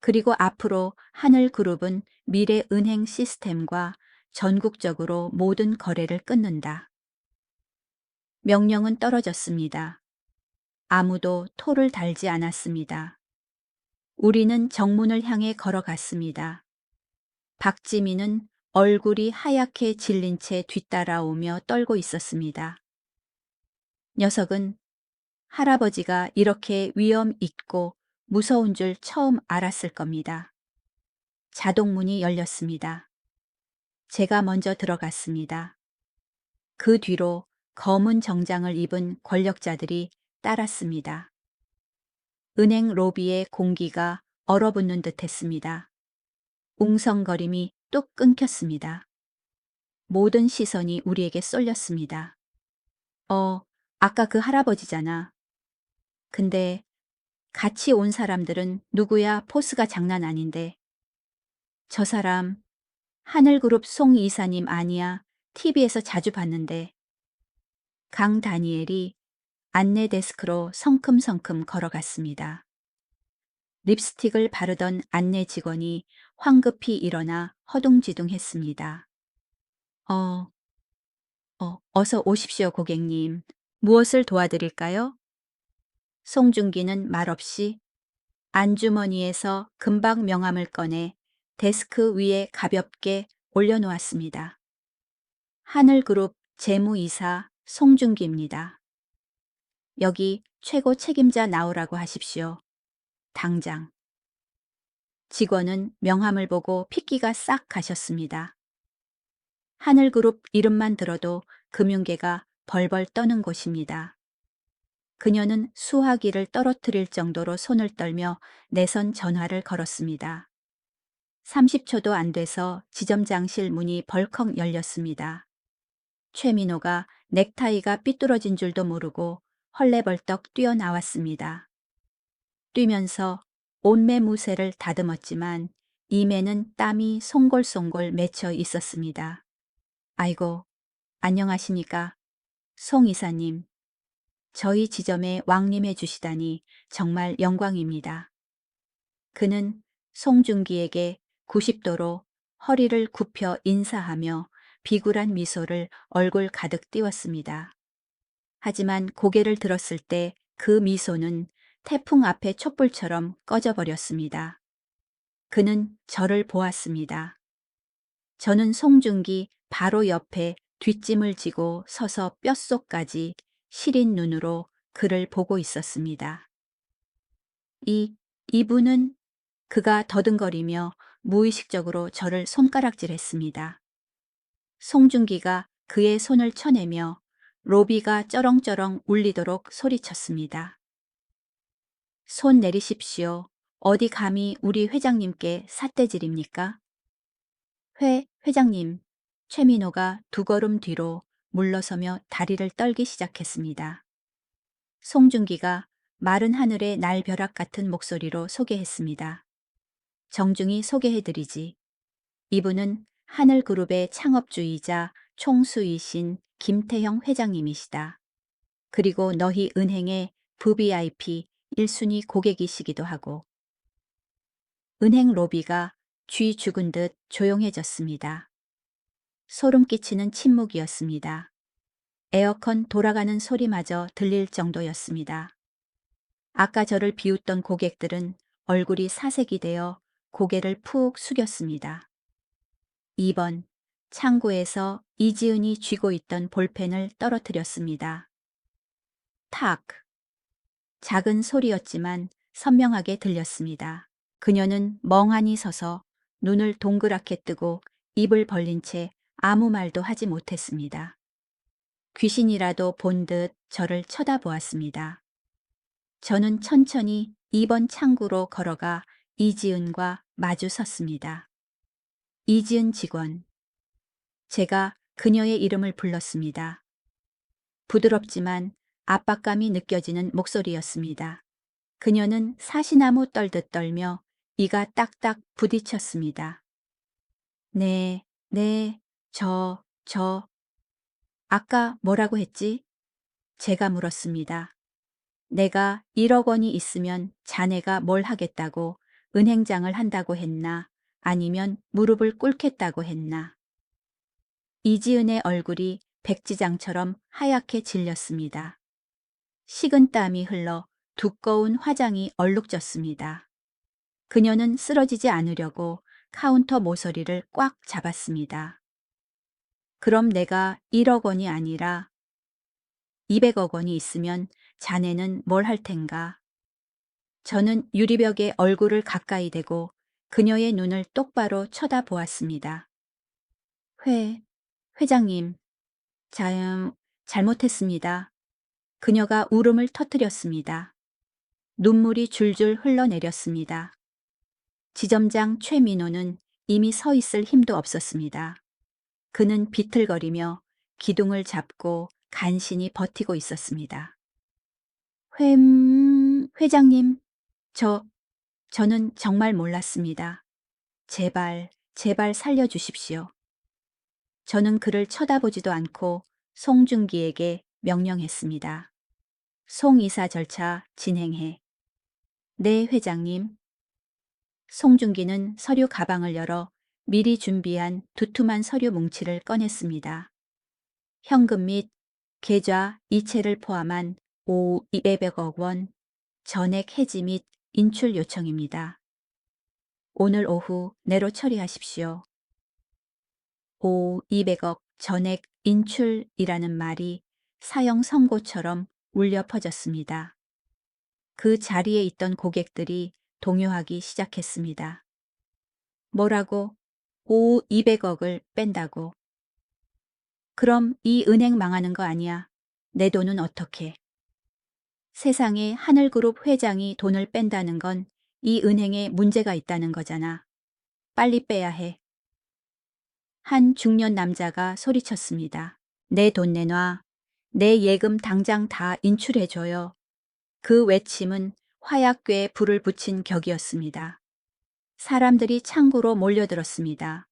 그리고 앞으로 하늘그룹은 미래은행 시스템과 전국적으로 모든 거래를 끊는다. 명령은 떨어졌습니다. 아무도 토를 달지 않았습니다. 우리는 정문을 향해 걸어갔습니다. 박지민은 얼굴이 하얗게 질린 채 뒤따라오며 떨고 있었습니다. 녀석은 할아버지가 이렇게 위험 있고 무서운 줄 처음 알았을 겁니다. 자동문이 열렸습니다. 제가 먼저 들어갔습니다. 그 뒤로 검은 정장을 입은 권력자들이 따랐습니다. 은행 로비의 공기가 얼어붙는 듯 했습니다. 웅성거림이 뚝 끊겼습니다. 모든 시선이 우리에게 쏠렸습니다. 아까 그 할아버지잖아. 근데 같이 온 사람들은 누구야? 포스가 장난 아닌데. 저 사람 하늘그룹 송 이사님 아니야. TV에서 자주 봤는데. 강 다니엘이 안내 데스크로 성큼성큼 걸어갔습니다. 립스틱을 바르던 안내 직원이 황급히 일어나 허둥지둥했습니다. 어서 오십시오, 고객님. 무엇을 도와드릴까요? 송중기는 말없이 안주머니에서 금박 명함을 꺼내 데스크 위에 가볍게 올려놓았습니다. 하늘그룹 재무이사 송중기입니다. 여기 최고 책임자 나오라고 하십시오. 당장. 직원은 명함을 보고 핏기가 싹 가셨습니다. 하늘그룹 이름만 들어도 금융계가 벌벌 떠는 곳입니다. 그녀는 수화기를 떨어뜨릴 정도로 손을 떨며 내선 전화를 걸었습니다. 30초도 안 돼서 지점장실 문이 벌컥 열렸습니다. 최민호가 넥타이가 삐뚤어진 줄도 모르고 헐레벌떡 뛰어나왔습니다. 뛰면서 옷매무새를 다듬었지만 이매는 땀이 송골송골 맺혀 있었습니다. 아이고, 안녕하십니까. 송 이사님. 저희 지점에 왕림해 주시다니 정말 영광입니다. 그는 송중기에게 90도로 허리를 굽혀 인사하며 비굴한 미소를 얼굴 가득 띄웠습니다. 하지만 고개를 들었을 때 그 미소는 태풍 앞의 촛불처럼 꺼져버렸습니다. 그는 저를 보았습니다. 저는 송중기 바로 옆에 뒷짐을 지고 서서 뼛속까지 시린 눈으로 그를 보고 있었습니다. 이분은 그가 더듬거리며 무의식적으로 저를 손가락질했습니다. 송중기가 그의 손을 쳐내며 로비가 쩌렁쩌렁 울리도록 소리쳤습니다. 손 내리십시오. 어디 감히 우리 회장님께 삿대질입니까? 회장님. 최민호가 두 걸음 뒤로 물러서며 다리를 떨기 시작했습니다. 송중기가 마른 하늘의 날벼락 같은 목소리로 소개했습니다. 정중히 소개해드리지. 이분은 하늘그룹의 창업주이자 총수이신 김태형 회장님이시다. 그리고 너희 은행의 VVIP 1순위 고객이시기도 하고. 은행 로비가 쥐 죽은 듯 조용해졌습니다. 소름 끼치는 침묵이었습니다. 에어컨 돌아가는 소리마저 들릴 정도였습니다. 아까 저를 비웃던 고객들은 얼굴이 사색이 되어 고개를 푹 숙였습니다. 2번, 창고에서 이지은이 쥐고 있던 볼펜을 떨어뜨렸습니다. 탁! 작은 소리였지만 선명하게 들렸습니다. 그녀는 멍하니 서서 눈을 동그랗게 뜨고 입을 벌린 채 아무 말도 하지 못했습니다. 귀신이라도 본 듯 저를 쳐다보았습니다. 저는 천천히 2번 창구로 걸어가 이지은과 마주 섰습니다. 이지은 직원. 제가 그녀의 이름을 불렀습니다. 부드럽지만 압박감이 느껴지는 목소리였습니다. 그녀는 사시나무 떨듯 떨며 이가 딱딱 부딪혔습니다. 네, 아까 뭐라고 했지? 제가 물었습니다. 내가 1억 원이 있으면 자네가 뭘 하겠다고 은행장을 한다고 했나? 아니면 무릎을 꿇겠다고 했나? 이지은의 얼굴이 백지장처럼 하얗게 질렸습니다. 식은 땀이 흘러 두꺼운 화장이 얼룩졌습니다. 그녀는 쓰러지지 않으려고 카운터 모서리를 꽉 잡았습니다. 그럼 내가 1억 원이 아니라 200억 원이 있으면 자네는 뭘 할 텐가? 저는 유리벽에 얼굴을 가까이 대고 그녀의 눈을 똑바로 쳐다보았습니다. 회장님, 잘못했습니다. 그녀가 울음을 터뜨렸습니다. 눈물이 줄줄 흘러내렸습니다. 지점장 최민호는 이미 서 있을 힘도 없었습니다. 그는 비틀거리며 기둥을 잡고 간신히 버티고 있었습니다. 회장님, 저는 정말 몰랐습니다. 제발 살려주십시오. 저는 그를 쳐다보지도 않고 송중기에게 명령했습니다. 송이사 절차 진행해. 네, 회장님. 송중기는 서류 가방을 열어 미리 준비한 두툼한 서류 뭉치를 꺼냈습니다. 현금 및 계좌 이체를 포함한 200억 원 전액 해지 및 인출 요청입니다. 오늘 오후 내로 처리하십시오. 200억 전액 인출이라는 말이 사형 선고처럼 울려 퍼졌습니다. 그 자리에 있던 고객들이 동요하기 시작했습니다. 뭐라고? 200억을 뺀다고. 그럼 이 은행 망하는 거 아니야? 내 돈은 어떻게? 세상에 하늘그룹 회장이 돈을 뺀다는 건 이 은행에 문제가 있다는 거잖아. 빨리 빼야 해. 한 중년 남자가 소리쳤습니다. 내 돈 내놔. 내 예금 당장 다 인출해줘요. 그 외침은 화약궤에 불을 붙인 격이었습니다. 사람들이 창구로 몰려들었습니다.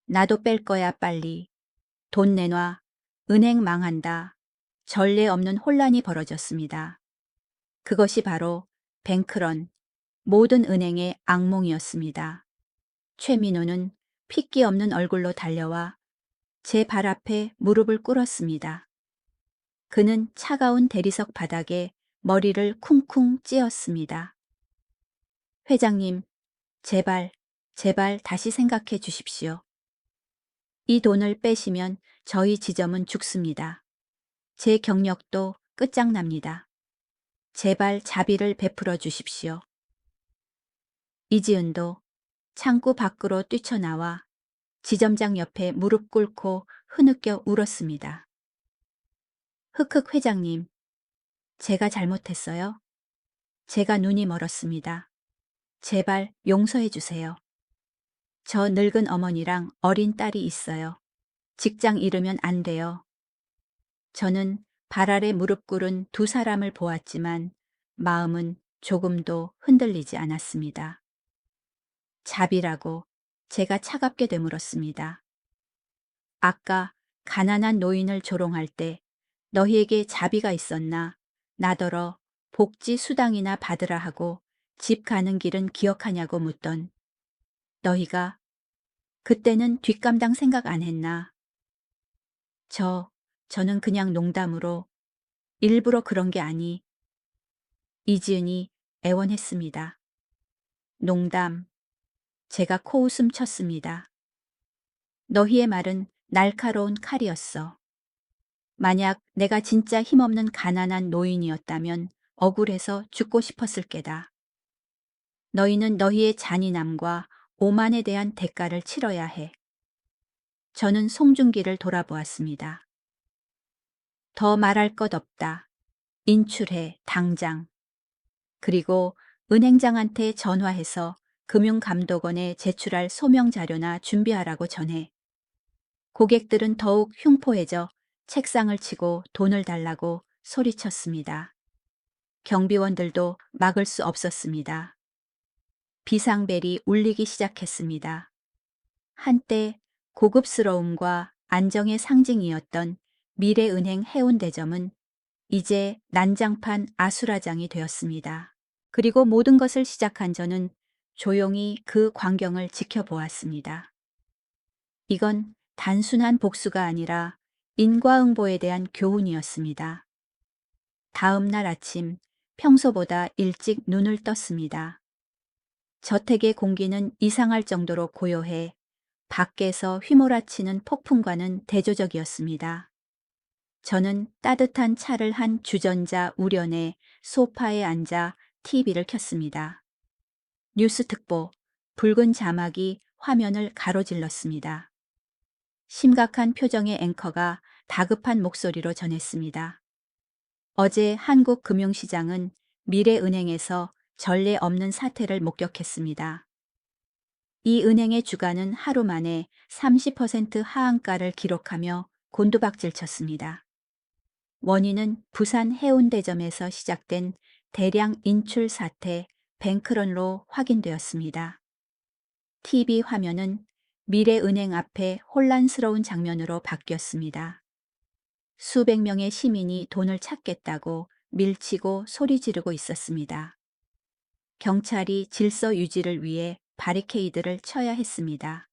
나도 뺄 거야 빨리. 돈 내놔. 은행 망한다. 전례 없는 혼란이 벌어졌습니다. 그것이 바로 뱅크런, 모든 은행의 악몽이었습니다. 최민호는 핏기 없는 얼굴로 달려와 제 발 앞에 무릎을 꿇었습니다. 그는 차가운 대리석 바닥에 머리를 쿵쿵 찧었습니다. 회장님, 제발 다시 생각해 주십시오. 이 돈을 빼시면 저희 지점은 죽습니다. 제 경력도 끝장납니다. 제발 자비를 베풀어 주십시오. 이지은도 창구 밖으로 뛰쳐나와 지점장 옆에 무릎 꿇고 흐느껴 울었습니다. 흑흑 회장님, 제가 잘못했어요. 제가 눈이 멀었습니다. 제발 용서해 주세요. 저 늙은 어머니랑 어린 딸이 있어요. 직장 잃으면 안 돼요. 저는 발 아래 무릎 꿇은 두 사람을 보았지만 마음은 조금도 흔들리지 않았습니다. 자비라고 제가 차갑게 되물었습니다. 아까 가난한 노인을 조롱할 때 너희에게 자비가 있었나? 나더러 복지 수당이나 받으라 하고 집 가는 길은 기억하냐고 묻던 너희가 그때는 뒷감당 생각 안 했나? 저는 그냥 농담으로 일부러 그런 게 아니. 이지은이 애원했습니다. 농담. 제가 코웃음 쳤습니다. 너희의 말은 날카로운 칼이었어. 만약 내가 진짜 힘없는 가난한 노인이었다면 억울해서 죽고 싶었을 게다. 너희는 너희의 잔인함과 오만에 대한 대가를 치러야 해. 저는 송중기를 돌아보았습니다. 더 말할 것 없다. 인출해, 당장. 그리고 은행장한테 전화해서 금융감독원에 제출할 소명 자료나 준비하라고 전해. 고객들은 더욱 흉포해져 책상을 치고 돈을 달라고 소리쳤습니다. 경비원들도 막을 수 없었습니다. 비상벨이 울리기 시작했습니다. 한때 고급스러움과 안정의 상징이었던 미래은행 해운대점은 이제 난장판 아수라장이 되었습니다. 그리고 모든 것을 시작한 저는 조용히 그 광경을 지켜보았습니다. 이건 단순한 복수가 아니라 인과응보에 대한 교훈이었습니다. 다음 날 아침 평소보다 일찍 눈을 떴습니다. 저택의 공기는 이상할 정도로 고요해 밖에서 휘몰아치는 폭풍과는 대조적이었습니다. 저는 따뜻한 차를 한 주전자 우련에 소파에 앉아 TV를 켰습니다. 뉴스 특보, 붉은 자막이 화면을 가로질렀습니다. 심각한 표정의 앵커가 다급한 목소리로 전했습니다. 어제 한국 금융시장은 미래은행에서 전례 없는 사태를 목격했습니다. 이 은행의 주가는 하루 만에 30% 하한가를 기록하며 곤두박질 쳤습니다. 원인은 부산 해운대점에서 시작된 대량 인출 사태 뱅크런으로 확인되었습니다. TV 화면은 미래은행 앞에 혼란스러운 장면으로 바뀌었습니다. 수백 명의 시민이 돈을 찾겠다고 밀치고 소리 지르고 있었습니다. 경찰이 질서 유지를 위해 바리케이드를 쳐야 했습니다.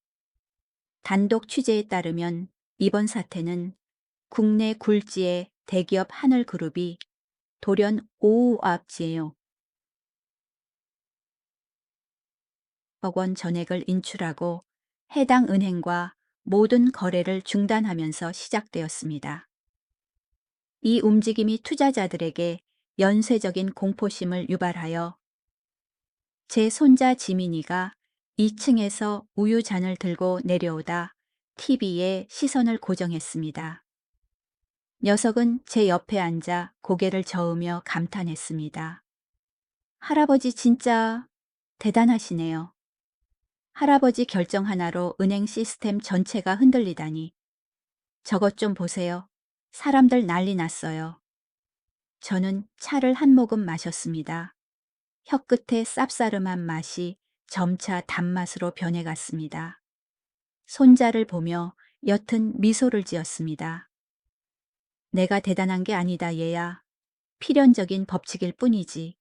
단독 취재에 따르면 이번 사태는 국내 굴지의 대기업 하늘그룹이 돌연 오후압지에요. 억 원 전액을 인출하고 해당 은행과 모든 거래를 중단하면서 시작되었습니다. 이 움직임이 투자자들에게 연쇄적인 공포심을 유발하여 제 손자 지민이가 2층에서 우유잔을 들고 내려오다 TV에 시선을 고정했습니다. 녀석은 제 옆에 앉아 고개를 저으며 감탄했습니다. 할아버지 진짜 대단하시네요. 할아버지 결정 하나로 은행 시스템 전체가 흔들리다니. 저것 좀 보세요. 사람들 난리 났어요. 저는 차를 한 모금 마셨습니다. 혀끝의 쌉싸름한 맛이 점차 단맛으로 변해갔습니다. 손자를 보며 옅은 미소를 지었습니다. 내가 대단한 게 아니다 얘야. 필연적인 법칙일 뿐이지.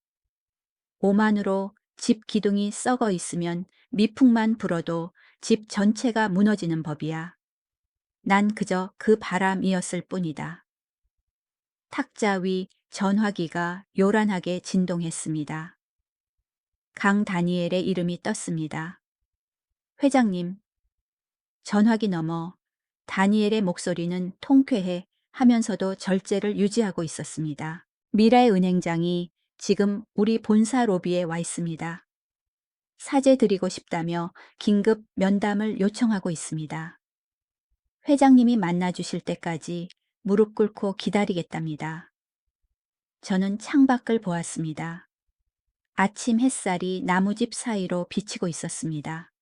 오만으로 집 기둥이 썩어 있으면 미풍만 불어도 집 전체가 무너지는 법이야. 난 그저 그 바람이었을 뿐이다. 탁자 위 전화기가 요란하게 진동했습니다. 강 다니엘의 이름이 떴습니다. 회장님. 전화기 너머 다니엘의 목소리는 통쾌해 하면서도 절제를 유지하고 있었습니다. 미래은행장이 지금 우리 본사 로비에 와 있습니다. 사죄 드리고 싶다며 긴급 면담을 요청하고 있습니다. 회장님이 만나주실 때까지 무릎 꿇고 기다리겠답니다. 저는 창밖을 보았습니다. 아침 햇살이 나무집 사이로 비치고 있었습니다.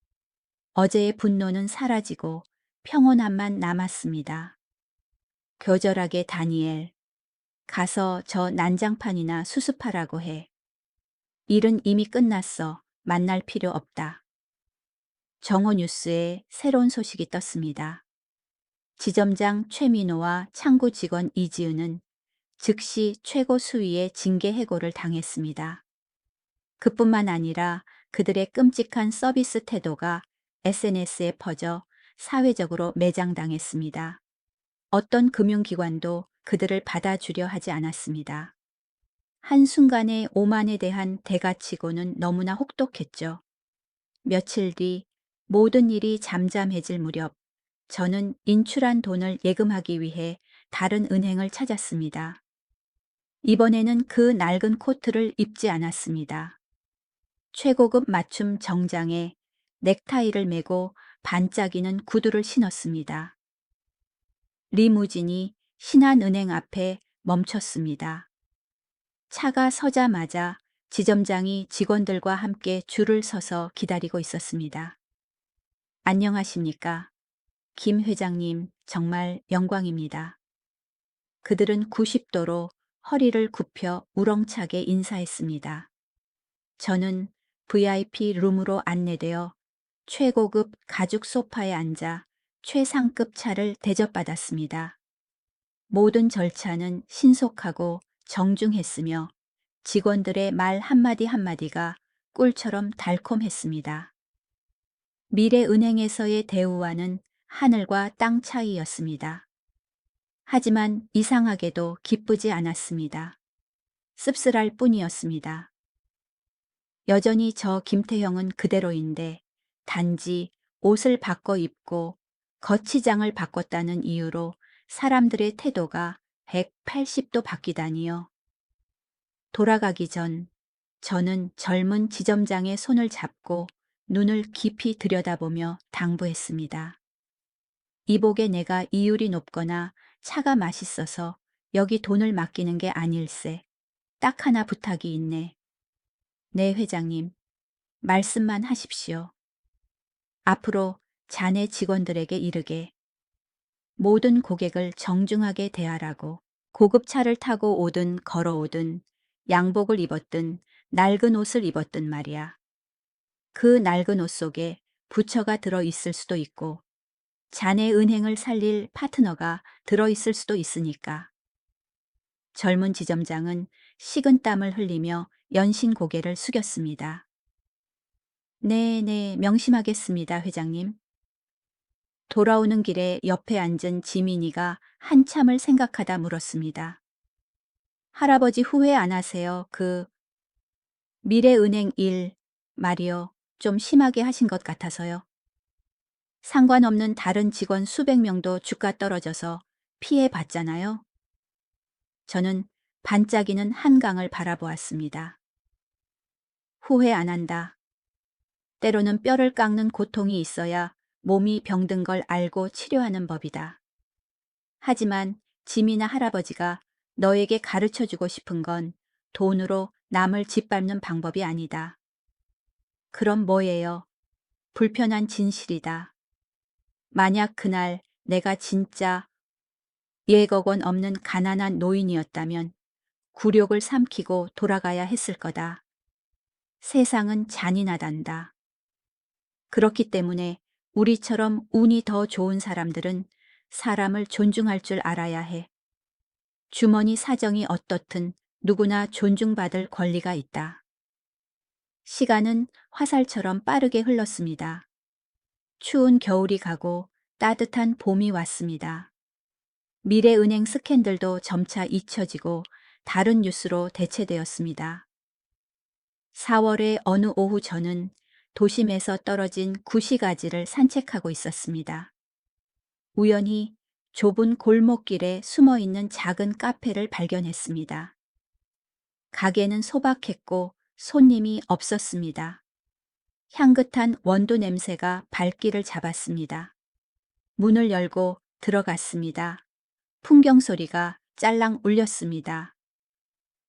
어제의 분노는 사라지고 평온함만 남았습니다. 교절하게 다니엘, 가서 저 난장판이나 수습하라고 해. 일은 이미 끝났어. 만날 필요 없다. 정오뉴스에 새로운 소식이 떴습니다. 지점장 최민호와 창구 직원 이지은은 즉시 최고 수위의 징계 해고를 당했습니다. 그뿐만 아니라 그들의 끔찍한 서비스 태도가 SNS에 퍼져 사회적으로 매장당했습니다. 어떤 금융기관도 그들을 받아주려 하지 않았습니다. 한순간에 오만에 대한 대가치고는 너무나 혹독했죠. 며칠 뒤 모든 일이 잠잠해질 무렵 저는 인출한 돈을 예금하기 위해 다른 은행을 찾았습니다. 이번에는 그 낡은 코트를 입지 않았습니다. 최고급 맞춤 정장에 넥타이를 메고 반짝이는 구두를 신었습니다. 리무진이 신한은행 앞에 멈췄습니다. 차가 서자마자 지점장이 직원들과 함께 줄을 서서 기다리고 있었습니다. 안녕하십니까? 김 회장님, 정말 영광입니다. 그들은 90도로 허리를 굽혀 우렁차게 인사했습니다. 저는 VIP 룸으로 안내되어 최고급 가죽 소파에 앉아 최상급 차를 대접받았습니다. 모든 절차는 신속하고 정중했으며 직원들의 말 한마디 한마디가 꿀처럼 달콤했습니다. 미래은행에서의 대우와는 하늘과 땅 차이였습니다. 하지만 이상하게도 기쁘지 않았습니다. 씁쓸할 뿐이었습니다. 여전히 저 김태형은 그대로인데 단지 옷을 바꿔 입고 거치장을 바꿨다는 이유로 사람들의 태도가 180도 바뀌다니요. 돌아가기 전 저는 젊은 지점장의 손을 잡고 눈을 깊이 들여다보며 당부했습니다. 이복에 내가 이율이 높거나 차가 맛있어서 여기 돈을 맡기는 게 아닐세. 딱 하나 부탁이 있네. 네, 회장님. 말씀만 하십시오. 앞으로 자네 직원들에게 이르게 모든 고객을 정중하게 대하라고. 고급 차를 타고 오든 걸어오든 양복을 입었든 낡은 옷을 입었든 말이야. 그 낡은 옷 속에 부처가 들어 있을 수도 있고 자네 은행을 살릴 파트너가 들어 있을 수도 있으니까. 젊은 지점장은 식은땀을 흘리며 연신 고개를 숙였습니다. 네, 명심하겠습니다, 회장님. 돌아오는 길에 옆에 앉은 지민이가 한참을 생각하다 물었습니다. 할아버지 후회 안 하세요? 미래은행 일 말이요. 좀 심하게 하신 것 같아서요. 상관없는 다른 직원 수백 명도 주가 떨어져서 피해 봤잖아요. 저는 반짝이는 한강을 바라보았습니다. 후회 안 한다. 때로는 뼈를 깎는 고통이 있어야 몸이 병든 걸 알고 치료하는 법이다. 하지만 짐이나 할아버지가 너에게 가르쳐주고 싶은 건 돈으로 남을 짓밟는 방법이 아니다. 그럼 뭐예요? 불편한 진실이다. 만약 그날 내가 진짜 예거원 없는 가난한 노인이었다면 굴욕을 삼키고 돌아가야 했을 거다. 세상은 잔인하단다. 그렇기 때문에 우리처럼 운이 더 좋은 사람들은 사람을 존중할 줄 알아야 해. 주머니 사정이 어떻든 누구나 존중받을 권리가 있다. 시간은 화살처럼 빠르게 흘렀습니다. 추운 겨울이 가고 따뜻한 봄이 왔습니다. 미래은행 스캔들도 점차 잊혀지고 다른 뉴스로 대체되었습니다. 4월의 어느 오후 저는 도심에서 떨어진 구시가지를 산책하고 있었습니다. 우연히 좁은 골목길에 숨어 있는 작은 카페를 발견했습니다. 가게는 소박했고 손님이 없었습니다. 향긋한 원두 냄새가 발길을 잡았습니다. 문을 열고 들어갔습니다. 풍경 소리가 짤랑 울렸습니다.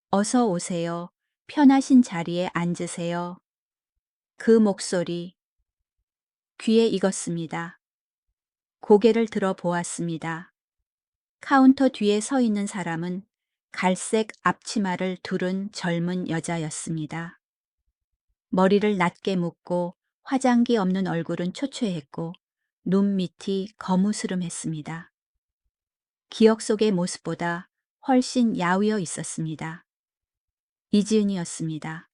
어서 오세요. 편하신 자리에 앉으세요. 그 목소리 귀에 익었습니다. 고개를 들어 보았습니다. 카운터 뒤에 서 있는 사람은 갈색 앞치마를 두른 젊은 여자였습니다. 머리를 낮게 묶고 화장기 없는 얼굴은 초췌했고 눈 밑이 거무스름했습니다. 기억 속의 모습보다 훨씬 야위어 있었습니다. 이지은이었습니다.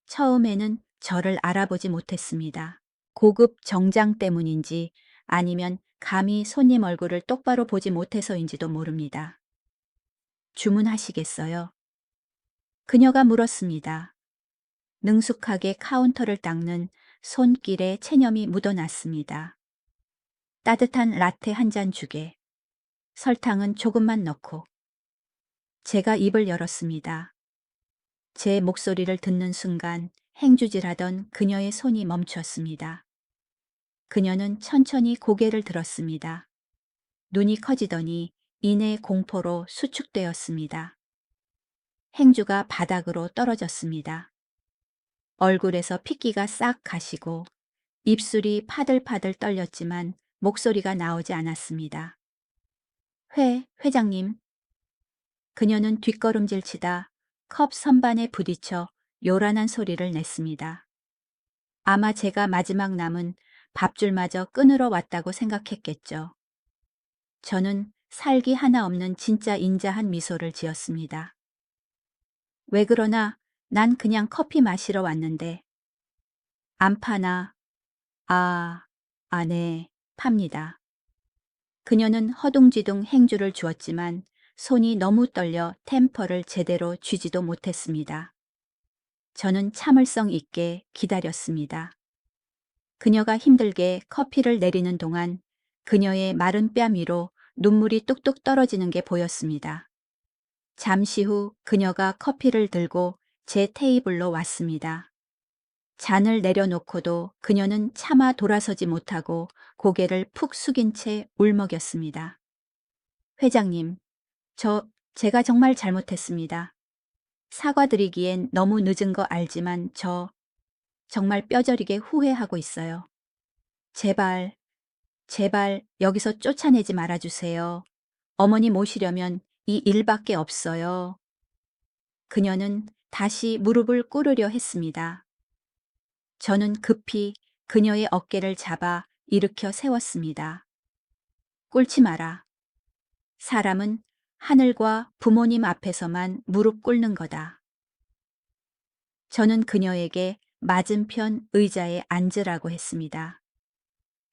처음에는 저를 알아보지 못했습니다. 고급 정장 때문인지 아니면 감히 손님 얼굴을 똑바로 보지 못해서인지도 모릅니다. 주문하시겠어요? 그녀가 물었습니다. 능숙하게 카운터를 닦는 손길에 체념이 묻어났습니다. 따뜻한 라테 한 잔 주게. 설탕은 조금만 넣고. 제가 입을 열었습니다. 제 목소리를 듣는 순간 행주질하던 그녀의 손이 멈추었습니다. 그녀는 천천히 고개를 들었습니다. 눈이 커지더니 이내 공포로 수축되었습니다. 행주가 바닥으로 떨어졌습니다. 얼굴에서 핏기가 싹 가시고 입술이 파들파들 떨렸지만 목소리가 나오지 않았습니다. 회장님. 그녀는 뒷걸음질 치다 컵 선반에 부딪혀 요란한 소리를 냈습니다. 아마 제가 마지막 남은 밥줄마저 끊으러 왔다고 생각했겠죠. 저는 살기 하나 없는 진짜 인자한 미소를 지었습니다. 왜 그러나 난 그냥 커피 마시러 왔는데. 안 파나? 네, 팝니다. 그녀는 허둥지둥 행주를 주었지만 손이 너무 떨려 템퍼를 제대로 쥐지도 못했습니다. 저는 참을성 있게 기다렸습니다. 그녀가 힘들게 커피를 내리는 동안 그녀의 마른 뺨 위로 눈물이 뚝뚝 떨어지는 게 보였습니다. 잠시 후 그녀가 커피를 들고 제 테이블로 왔습니다. 잔을 내려놓고도 그녀는 차마 돌아서지 못하고 고개를 푹 숙인 채 울먹였습니다. 회장님, 제가 정말 잘못했습니다. 사과드리기엔 너무 늦은 거 알지만 정말 뼈저리게 후회하고 있어요. 제발 여기서 쫓아내지 말아주세요. 어머니 모시려면 이 일밖에 없어요. 그녀는 다시 무릎을 꿇으려 했습니다. 저는 급히 그녀의 어깨를 잡아 일으켜 세웠습니다. 꿇지 마라. 사람은 하늘과 부모님 앞에서만 무릎 꿇는 거다. 저는 그녀에게 맞은편 의자에 앉으라고 했습니다.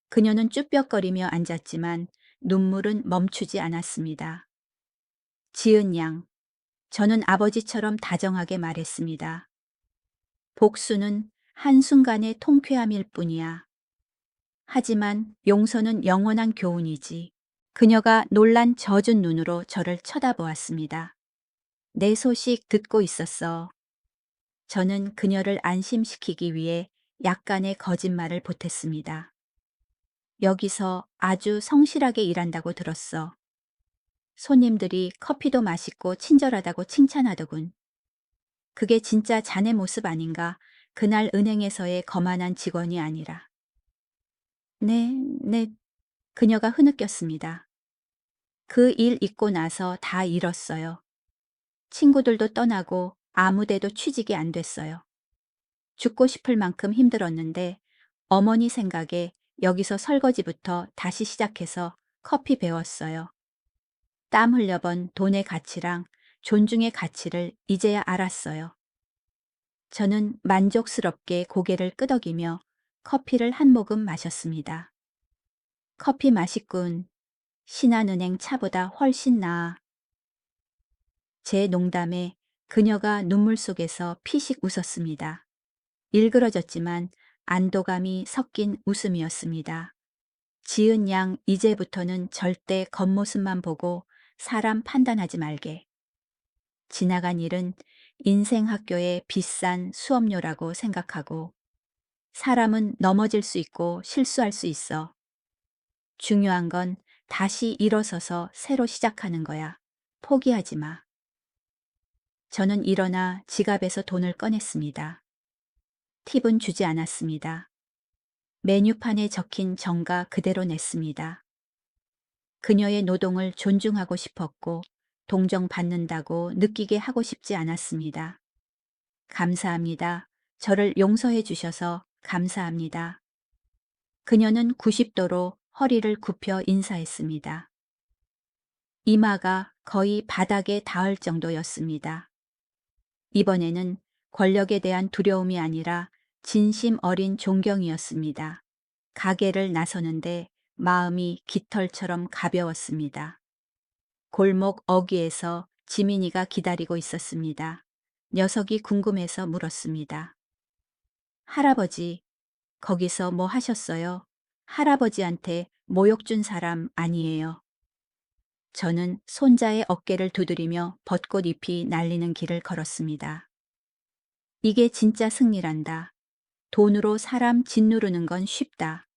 그녀는 쭈뼛거리며 앉았지만 눈물은 멈추지 않았습니다. 지은 양, 저는 아버지처럼 다정하게 말했습니다. 복수는 한순간의 통쾌함일 뿐이야. 하지만 용서는 영원한 교훈이지. 그녀가 놀란 젖은 눈으로 저를 쳐다보았습니다. 내 소식 듣고 있었어. 저는 그녀를 안심시키기 위해 약간의 거짓말을 보탰습니다. 여기서 아주 성실하게 일한다고 들었어. 손님들이 커피도 맛있고 친절하다고 칭찬하더군. 그게 진짜 자네 모습 아닌가? 그날 은행에서의 거만한 직원이 아니라. 네, 그녀가 흐느꼈습니다. 그 일 있고 나서 다 잃었어요. 친구들도 떠나고 아무데도 취직이 안 됐어요. 죽고 싶을 만큼 힘들었는데 어머니 생각에 여기서 설거지부터 다시 시작해서 커피 배웠어요. 땀 흘려본 돈의 가치랑 존중의 가치를 이제야 알았어요. 저는 만족스럽게 고개를 끄덕이며 커피를 한 모금 마셨습니다. 커피 맛있군. 신한은행 차보다 훨씬 나아. 제 농담에 그녀가 눈물 속에서 피식 웃었습니다. 일그러졌지만 안도감이 섞인 웃음이었습니다. 지은 양 이제부터는 절대 겉모습만 보고 사람 판단하지 말게. 지나간 일은 인생 학교의 비싼 수업료라고 생각하고 사람은 넘어질 수 있고 실수할 수 있어. 중요한 건 다시 일어서서 새로 시작하는 거야. 포기하지 마. 저는 일어나 지갑에서 돈을 꺼냈습니다. 팁은 주지 않았습니다. 메뉴판에 적힌 정가 그대로 냈습니다. 그녀의 노동을 존중하고 싶었고 동정받는다고 느끼게 하고 싶지 않았습니다. 감사합니다. 저를 용서해 주셔서 감사합니다. 그녀는 90도로 허리를 굽혀 인사했습니다. 이마가 거의 바닥에 닿을 정도였습니다. 이번에는 권력에 대한 두려움이 아니라 진심 어린 존경이었습니다. 가게를 나서는데 마음이 깃털처럼 가벼웠습니다. 골목 어귀에서 지민이가 기다리고 있었습니다. 녀석이 궁금해서 물었습니다. 할아버지, 거기서 뭐 하셨어요? 할아버지한테 모욕 준 사람 아니에요. 저는 손자의 어깨를 두드리며 벚꽃잎이 날리는 길을 걸었습니다. 이게 진짜 승리란다. 돈으로 사람 짓누르는 건 쉽다.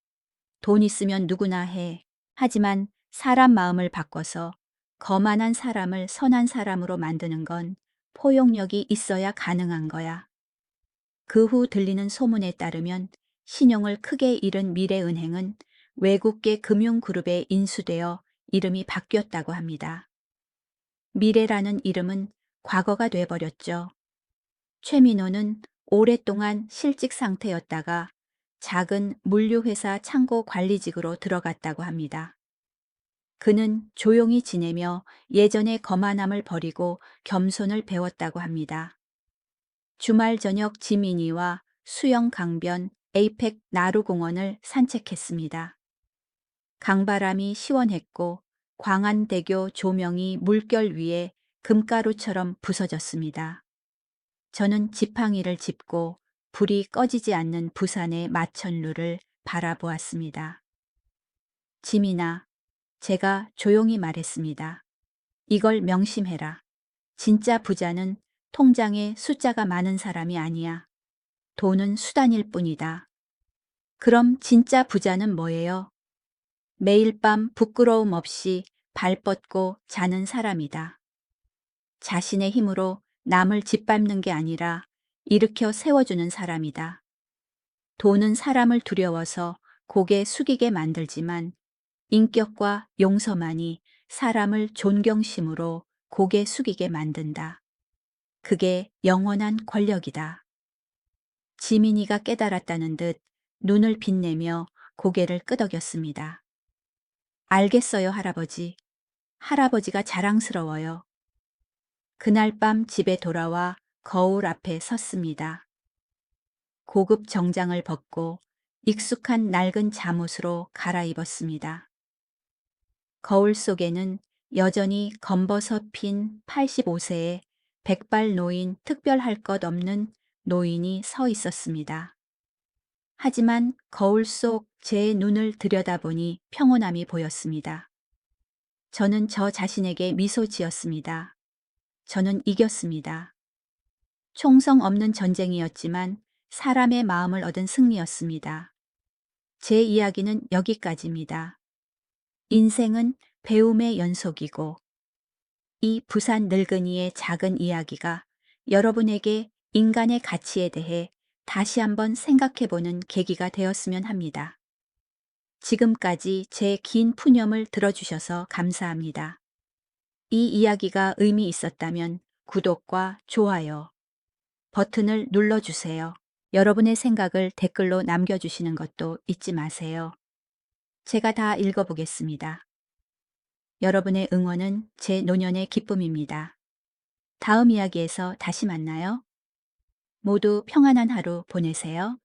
돈 있으면 누구나 해. 하지만 사람 마음을 바꿔서 거만한 사람을 선한 사람으로 만드는 건 포용력이 있어야 가능한 거야. 그 후 들리는 소문에 따르면 신용을 크게 잃은 미래은행은 외국계 금융그룹에 인수되어 이름이 바뀌었다고 합니다. 미래라는 이름은 과거가 돼버렸죠. 최민호는 오랫동안 실직 상태였다가 작은 물류회사 창고 관리직으로 들어갔다고 합니다. 그는 조용히 지내며 예전의 거만함을 버리고 겸손을 배웠다고 합니다. 주말 저녁 지민이와 수영 강변 에이펙 나루공원을 산책했습니다. 강바람이 시원했고 광안대교 조명이 물결 위에 금가루처럼 부서졌습니다. 저는 지팡이를 짚고 불이 꺼지지 않는 부산의 마천루를 바라보았습니다. 지민아, 제가 조용히 말했습니다. 이걸 명심해라. 진짜 부자는 통장에 숫자가 많은 사람이 아니야. 돈은 수단일 뿐이다. 그럼 진짜 부자는 뭐예요? 매일 밤 부끄러움 없이 발 뻗고 자는 사람이다. 자신의 힘으로 남을 짓밟는 게 아니라 일으켜 세워주는 사람이다. 돈은 사람을 두려워서 고개 숙이게 만들지만 인격과 용서만이 사람을 존경심으로 고개 숙이게 만든다. 그게 영원한 권력이다. 지민이가 깨달았다는 듯 눈을 빛내며 고개를 끄덕였습니다. 알겠어요, 할아버지. 할아버지가 자랑스러워요. 그날 밤 집에 돌아와 거울 앞에 섰습니다. 고급 정장을 벗고 익숙한 낡은 잠옷으로 갈아입었습니다. 거울 속에는 여전히 검버섯 핀 85세의 백발 노인 특별할 것 없는 노인이 서 있었습니다. 하지만 거울 속 제 눈을 들여다보니 평온함이 보였습니다. 저는 저 자신에게 미소 지었습니다. 저는 이겼습니다. 총성 없는 전쟁이었지만 사람의 마음을 얻은 승리였습니다. 제 이야기는 여기까지입니다. 인생은 배움의 연속이고 이 부산 늙은이의 작은 이야기가 여러분에게 인간의 가치에 대해 다시 한번 생각해보는 계기가 되었으면 합니다. 지금까지 제 긴 푸념을 들어주셔서 감사합니다. 이 이야기가 의미 있었다면 구독과 좋아요 버튼을 눌러주세요. 여러분의 생각을 댓글로 남겨주시는 것도 잊지 마세요. 제가 다 읽어보겠습니다. 여러분의 응원은 제 노년의 기쁨입니다. 다음 이야기에서 다시 만나요. 모두 평안한 하루 보내세요.